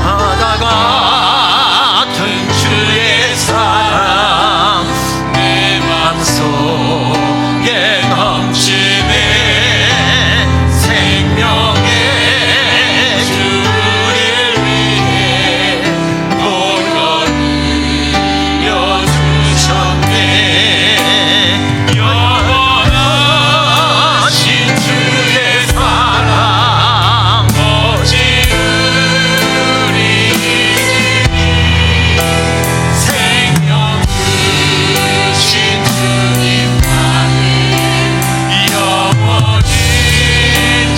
바다 같은 주의 사랑 내 맘속에 넘치네. 생명의 주를 위해 보혈을 주셨네. 영원하신 주의 사랑 오직 우리 생명 주신 주님만을 영원히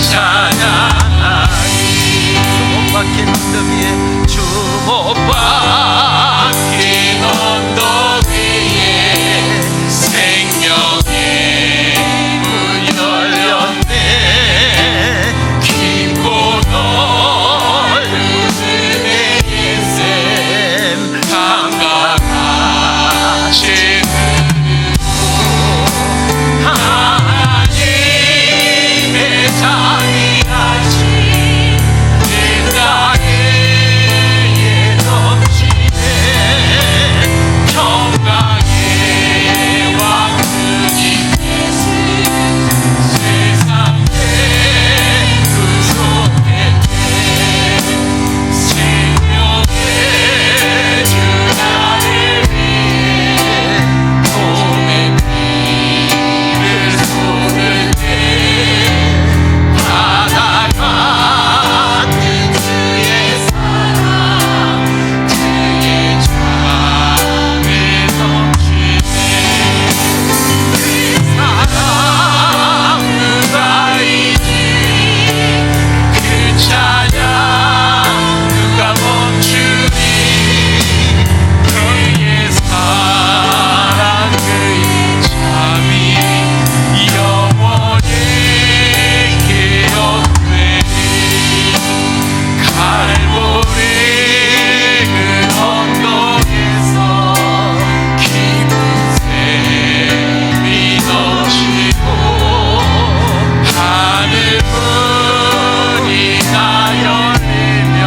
찬양하리. 주목박힌 언덕 위에, 주목박힌 언덕 위에 생명의 문 열렸네. 깊고 넓은 은혜의 샘 강강하신 하나님의 자비하신 은가에 넘치네. 평강의 왕 주님께서 세상에 구속했네. 생명의 주 나를 위해 몸에 피를 쏟을 때 바다 같은 주의 사랑 주의 잠에 넘치네. 그 사랑 누가 잊으리. 그 찬양 누가 멈추리. 그의 사랑 그의 잠이 영원히 기억되리. 갈보리 그 언덕에서 깊은 샘이 넘치고 하늘 문이 다 열리며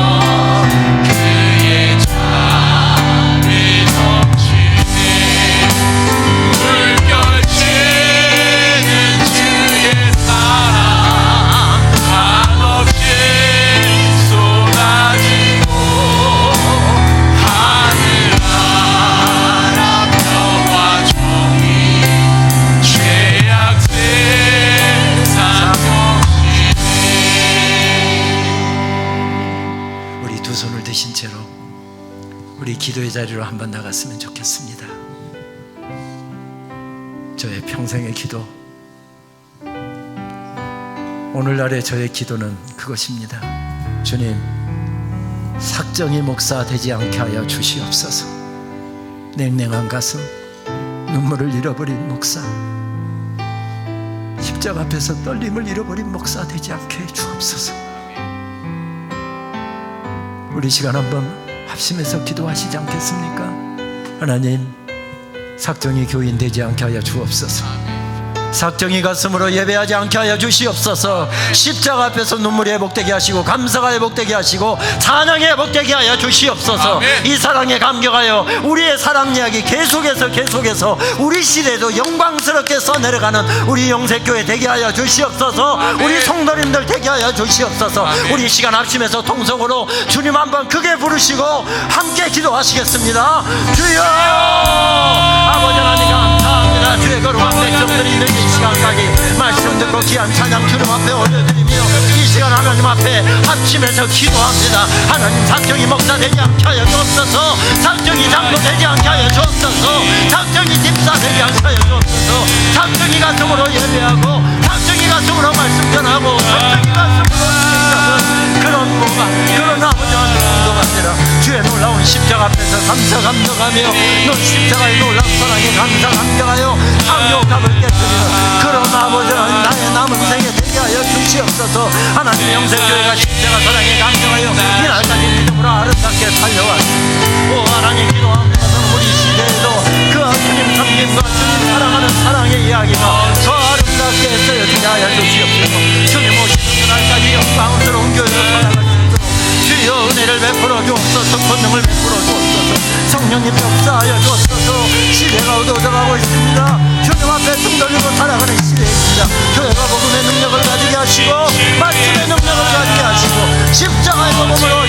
그의 잠이 넘치네. 물결치는 주의 사랑 한없이 쏟아지고 하늘나라 평화 정의 죄악 세상 없이네. 우리 두 손을 드신 채로 우리 기도의 자리로 한번 나갔으면 좋겠습니다. 저의 평생의 기도, 오늘날의 저의 기도는 그것입니다. 주님, 삭정이 목사 되지 않게 하여 주시옵소서. 냉랭한 가슴, 눈물을 잃어버린 목사, 십자가 앞에서 떨림을 잃어버린 목사 되지 않게 해 주옵소서. 우리 시간 한번 합심해서 기도하시지 않겠습니까? 하나님, 삭정이 교인 되지 않게 하여 주옵소서. 삭정이 가슴으로 예배하지 않게 하여 주시옵소서. 십자가 앞에서 눈물이 회복되게 하시고 감사가 회복되게 하시고 찬양이 회복되게 하여 주시옵소서. 아멘. 이 사랑에 감격하여 우리의 사랑 이야기 계속해서 우리 시대에도 영광스럽게 써내려가는 우리 영세교회 되게 하여 주시옵소서. 아멘. 우리 성도님들 되게 하여 주시옵소서. 아멘. 우리 시간 합심해서 통성으로 주님 한번 크게 부르시고 함께 기도하시겠습니다. 주여, 아버지 하나님 감사합니다. 주의 거룩한 백성들이 있는 이 시간까지 말씀 듣고 귀한 찬양 주님 앞에 올려드리며 이 시간 하나님 앞에 합심해서 기도합니다. 하나님, 삭정이 목사 되지 않게 하여 주옵소서. 삭정이 장로 되지 않게 하여 주옵소서. 삭정이 집사 되지 않게 하여 주옵소서. 삭정이 가슴으로 예배하고 삭정이 가슴으로 말씀 전하고 삭정이 가슴으로 인식하는 그런 모가, 그런 아버지 하나님 감동합니다. 주의 놀라운 십자가 앞에서 감사 감격하며 너 십자가의 놀라운 사랑에 감사 감격하여 상욕감을 깨뜨리는 그런 아버지 하나님, 나의 남은 생에 되게 하여 주시옵소서. 하나님, 영생교회가 십자가 사랑에 감격하여 이날까지 믿음으로 아름답게 살려왔습니다. 오 하나님, 기도합니다. 우리 시대에 섬김과 주님 사랑하는 사랑의 이야기가 더 아름답게 쓰여지게 하여 주시옵소서. 주님 오시는 그날까지 영광스러운 교회로 살아갈 수 있도록 주여 은혜를 베풀어 주옵소서. 권능을 베풀어 주옵소서. 성령님 역사하여 주옵소서. 시대가 어두워져가고 있습니다. 주님 앞에 등 돌리고 살아가는 시대입니다. 교회가 복음의 능력을 가지게 하시고 말씀의 능력을 가지게 하시고 십자가의 복음으로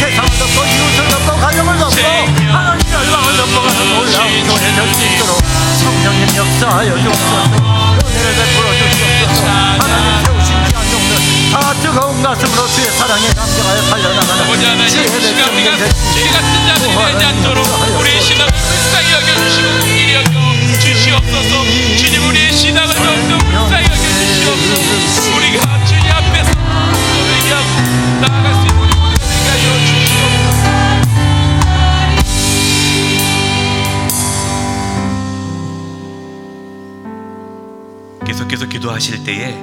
세상을 덮고 이웃을 덮고 가정을 덮고 하나님 열방을 덮어가는 놀라운 교회 될 수 있도록 성령님 역사하여 주옵소서. 은혜를 베풀어 주시옵소서. 하나님 세우신 귀한 종들 다 뜨거운 가슴으로 주의 사랑에 감격하여 달려나가는 지혜의 백성들 지 같은 자들이 되지 않도록 우리의 신앙을 불쌍히 여겨주시고 공길히 여겨주시옵소서. 주님 우리의 신앙을 더욱더 불쌍히 여겨주시옵소서. 우리가 주님 앞에서 회개하고 나아갈 수 있는 우리 모두가 되게 하여 주시옵소서. 계속해서 기도하실 때에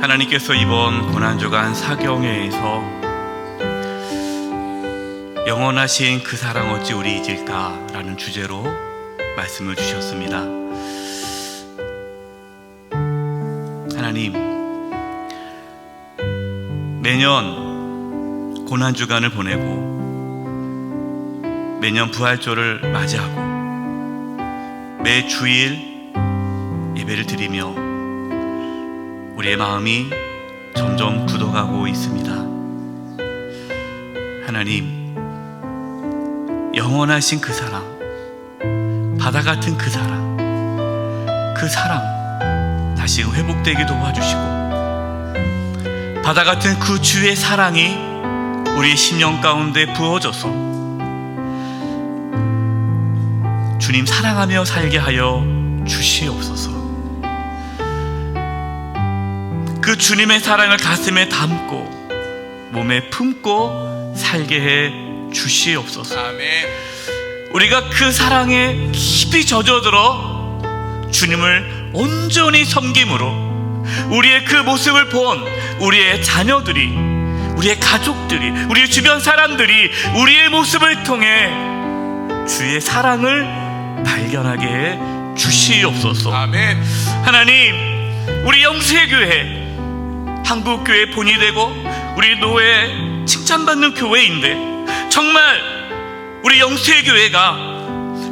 하나님께서 이번 고난주간 사경회에서 영원하신 그 사랑 어찌 우리 잊을까 라는 주제로 말씀을 주셨습니다. 하나님, 매년 고난주간을 보내고 매년 부활절을 맞이하고 매 주일 예배를 드리며 우리의 마음이 점점 굳어가고 있습니다. 하나님, 영원하신 그 사랑, 바다 같은 그 사랑 다시금 회복되게 도와주시고 바다 같은 그 주의 사랑이 우리의 심령 가운데 부어져서 주님 사랑하며 살게 하여 주시옵소서. 그 주님의 사랑을 가슴에 담고 몸에 품고 살게 해 주시옵소서. 아멘. 우리가 그 사랑에 깊이 젖어들어 주님을 온전히 섬김으로 우리의 그 모습을 본 우리의 자녀들이, 우리의 가족들이, 우리의 주변 사람들이 우리의 모습을 통해 주의 사랑을 발견하게 해 주시옵소서. 아멘. 하나님, 우리 영세교회 한국교회 본이 되고 우리 노예 칭찬받는 교회인데 정말 우리 영세교회가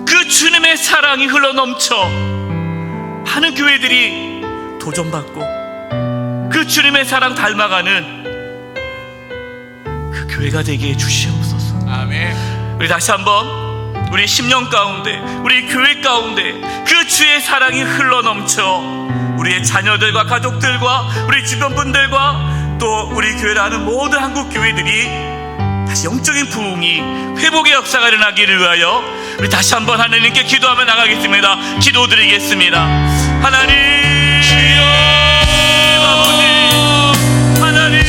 그 주님의 사랑이 흘러넘쳐 많은 교회들이 도전받고 그 주님의 사랑 닮아가는 그 교회가 되게 해 주시옵소서. 아멘. 우리 다시 한번 우리 심령 가운데, 우리 교회 가운데 그 주의 사랑이 흘러넘쳐 우리의 자녀들과 가족들과 우리 주변 분들과 또 우리 교회라는 모든 한국 교회들이 다시 영적인 부흥이, 회복의 역사가 일어나기를 위하여 우리 다시 한번 하나님께 기도하며 나가겠습니다. 기도드리겠습니다. 하나님, 주여, 아버지, 하나님,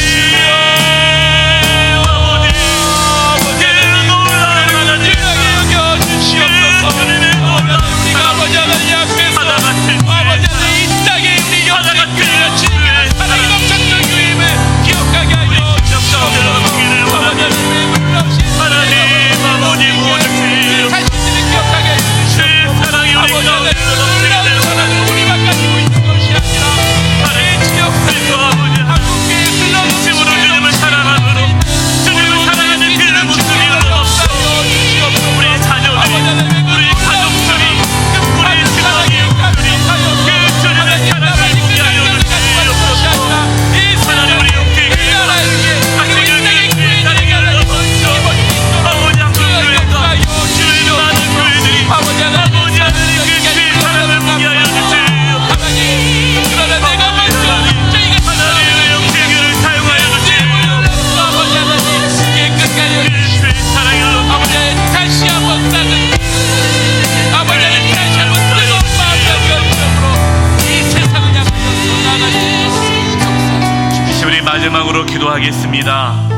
마지막으로 기도하겠습니다.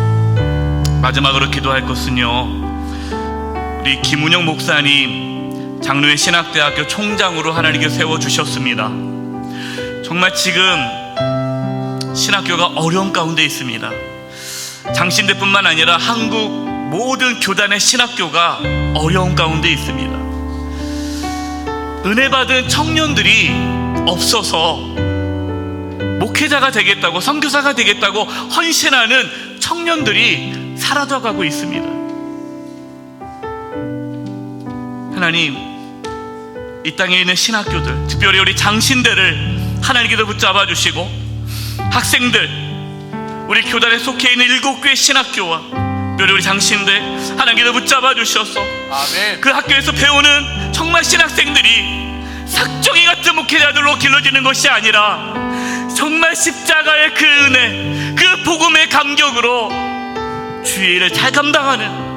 마지막으로 기도할 것은요, 우리 김운영 목사님 장로회 신학대학교 총장으로 하나님께서 세워주셨습니다. 정말 지금 신학교가 어려움 가운데 있습니다. 장신대뿐만 아니라 한국 모든 교단의 신학교가 어려운 가운데 있습니다. 은혜 받은 청년들이 없어서 목회자가 되겠다고, 선교사가 되겠다고 헌신하는 청년들이 사라져가고 있습니다. 하나님, 이 땅에 있는 신학교들, 특별히 우리 장신대를 하나님께서 붙잡아 주시고, 학생들, 우리 교단에 속해 있는 7교회 신학교와 특별히 우리 장신대 하나님께서 붙잡아 주셔서 아멘. 그 학교에서 배우는 정말 신학생들이 삭정이 같은 목회자들로 길러지는 것이 아니라 정말 십자가의 그 은혜, 그 복음의 감격으로 주의 일을 잘 감당하는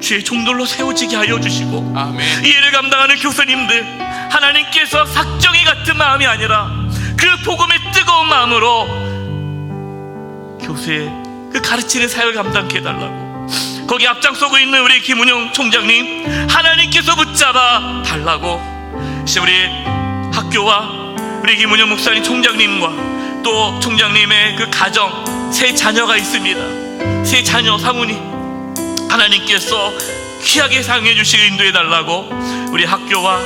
주의 종들로 세워지게 하여 주시고, 아멘. 이 일을 감당하는 교수님들, 하나님께서 삭정이 같은 마음이 아니라 그 복음의 뜨거운 마음으로 교수의 그 가르치는 사역을 감당케 해달라고, 거기 앞장서고 있는 우리 김은영 총장님 하나님께서 붙잡아 달라고, 이제 우리 학교와 우리 김은영 목사님 총장님과 또 총장님의 그 가정, 세 자녀가 있습니다. 세 자녀 사모님 하나님께서 귀하게 사용해 주시고 인도해 달라고, 우리 학교와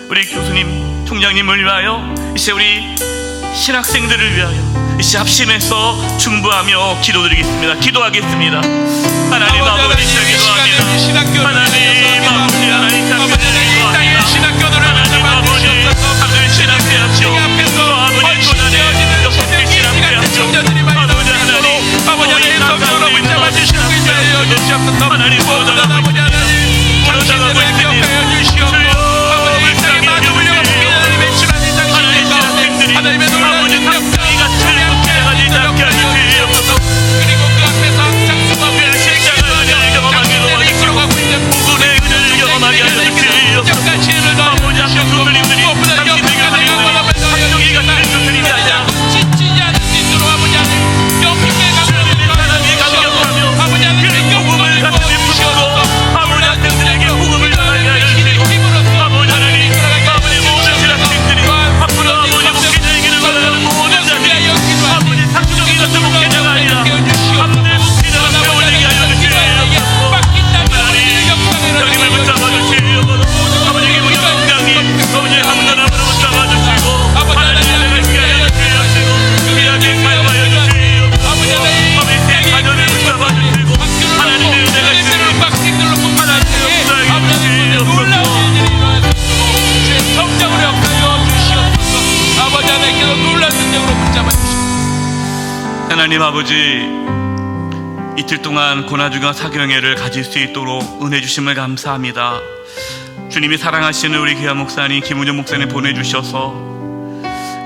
우리 교수님 총장님을 위하여, 이제 우리 신학생들을 위하여 이제 합심해서 중보하며 기도드리겠습니다. 기도하겠습니다. 하나님 아버지, 기도합니다. 하나님 아버지, 하나님 땅의 신학교들을 붙잡아주시옵소서. 하나님 신학대학교, 아버지 고난의 여섯개 신학대학교, 아버지 하나님, 아버지 하나님 성령으로 붙잡아주시고 인도하여 주시옵소서. 하나님 아버지 하나님, 당신들을 기억하여 주시옵소서. 아버지 이 땅에 많은 훌륭한 하나님의 신하는 당신들 가운데 하나님의 놀라운 능력과 그리고 그 앞에서 항상 수고하고 장신들이 걸어가고 있는 부분의 은혜를 경험하게 하여 주시옵소서. 끝까지 은혜를 더하시옵소서. 무엇보다 영광을 영광을 더하여 지치지 않은 믿음으로 아버지 하나님 영광의 강물을 더하여 아버지 하나님 영광을 더하여 주시옵소서. 아버지 하나님에게 복음을 더하여 주시옵소서. 힘으로써 아버지 하나님 아버지 모든 신학생들이 앞으로 아버지 목회자에게는 받아가는 모든 자들이 아버지 상종이 같은 목회자가 아니라 아버지 목회자가 세워지게 하여 주시옵소서. 하나님을 붙잡아 주시옵소서. 아버지 김은영 총장님, 아버지 한문나라로 붙잡아 주시고, 하나님을 뵙게 하여 주시옵소서. 귀하게 사용하여 주시옵소서. 아버지 새 자녀를 붙잡아 주시고, 하나님의 은혜가 있으시고, 학생들로 뿐만 아니라 아버지 놀라운 일들이 일어나서 주의 성장을 역하여 주시옵소서. 아버지 하나님께서 놀라운 능력으로 붙잡아 주시옵소서. 하나님 아버지, 이틀 동안 고난주간 사경회를 가질 수 있도록 은혜 주심을 감사합니다. 주님이 사랑하시는 우리 귀한 목사님 김은영 목사님 보내주셔서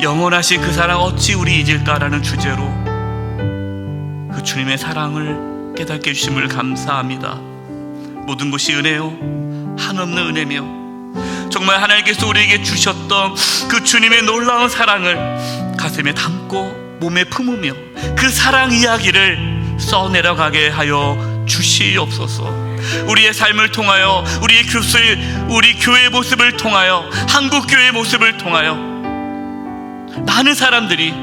영원하신 그 사랑 어찌 우리 잊을까라는 주제로 그 주님의 사랑을 깨닫게 해주심을 감사합니다. 모든 것이 은혜요, 한없는 은혜며 정말 하나님께서 우리에게 주셨던 그 주님의 놀라운 사랑을 가슴에 담고 몸에 품으며 그 사랑 이야기를 써내려가게 하여 주시옵소서. 우리의 삶을 통하여, 우리의 우리 교회의 모습을 통하여, 한국 교회의 모습을 통하여 많은 사람들이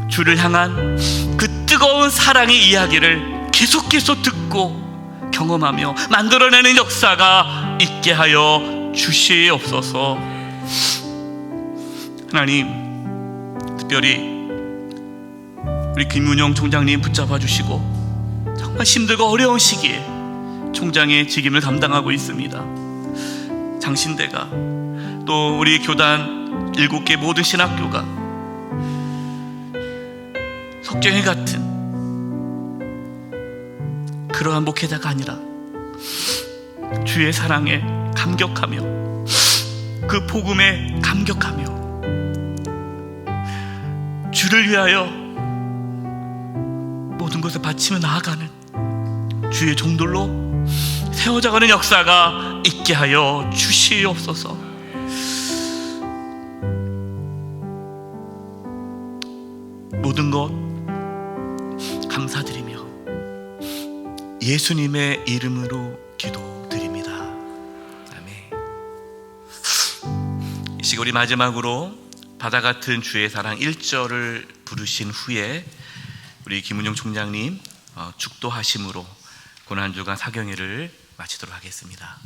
주를 향한 그 뜨거운 사랑의 이야기를 계속해서 듣고 경험하며 만들어내는 역사가 있게 하여 주시옵소서. 하나님, 특별히 우리 김은영 총장님 붙잡아 주시고 정말 힘들고 어려운 시기에 총장의 직임을 감당하고 있습니다. 장신대가 또 우리 교단 7개 모든 신학교가 석정이 같은 그러한 목회자가 아니라 주의 사랑에 감격하며 그 복음에 감격하며 주를 위하여 모든 것을 바치며 나아가는 주의 종들로 세워져가는 역사가 있게 하여 주시옵소서. 모든 것 감사드리며 예수님의 이름으로 기도드립니다. 아멘. 이 시간 우리 마지막으로 바다 같은 주의 사랑 1절을 부르신 후에 우리 김은영 총장님 축도하심으로 고난주간 사경회를 마치도록 하겠습니다.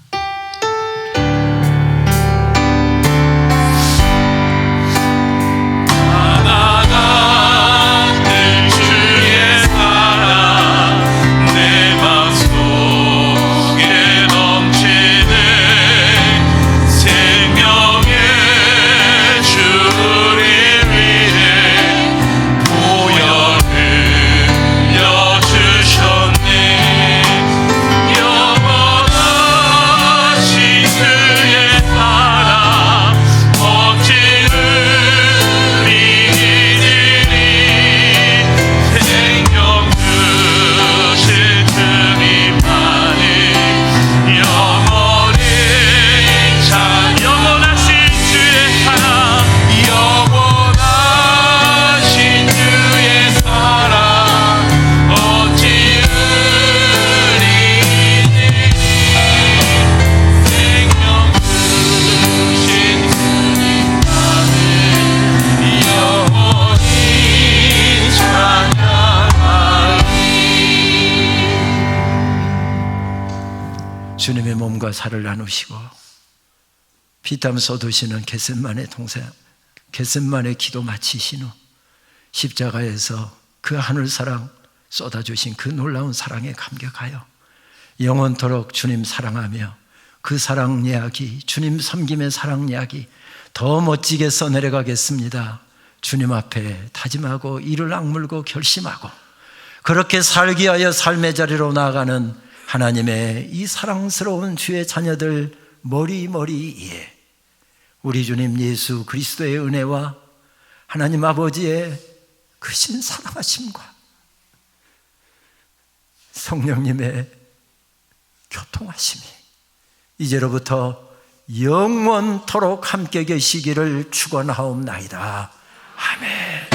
주님의 몸과 살을 나누시고 피땀 쏟으시는 겟셋만의 동생, 겟셋만의 기도 마치신 후 십자가에서 그 하늘 사랑 쏟아주신 그 놀라운 사랑에 감격하여 영원토록 주님 사랑하며 그 사랑 이야기, 주님 섬김의 사랑 이야기 더 멋지게 써내려가겠습니다. 주님 앞에 다짐하고 이를 악물고 결심하고 그렇게 살기 위하여 삶의 자리로 나아가는 하나님의 이 사랑스러운 주의 자녀들 머리머리에 우리 주님 예수 그리스도의 은혜와 하나님 아버지의 크신 사랑하심과 성령님의 교통하심이 이제로부터 영원토록 함께 계시기를 축원하옵나이다. 아멘.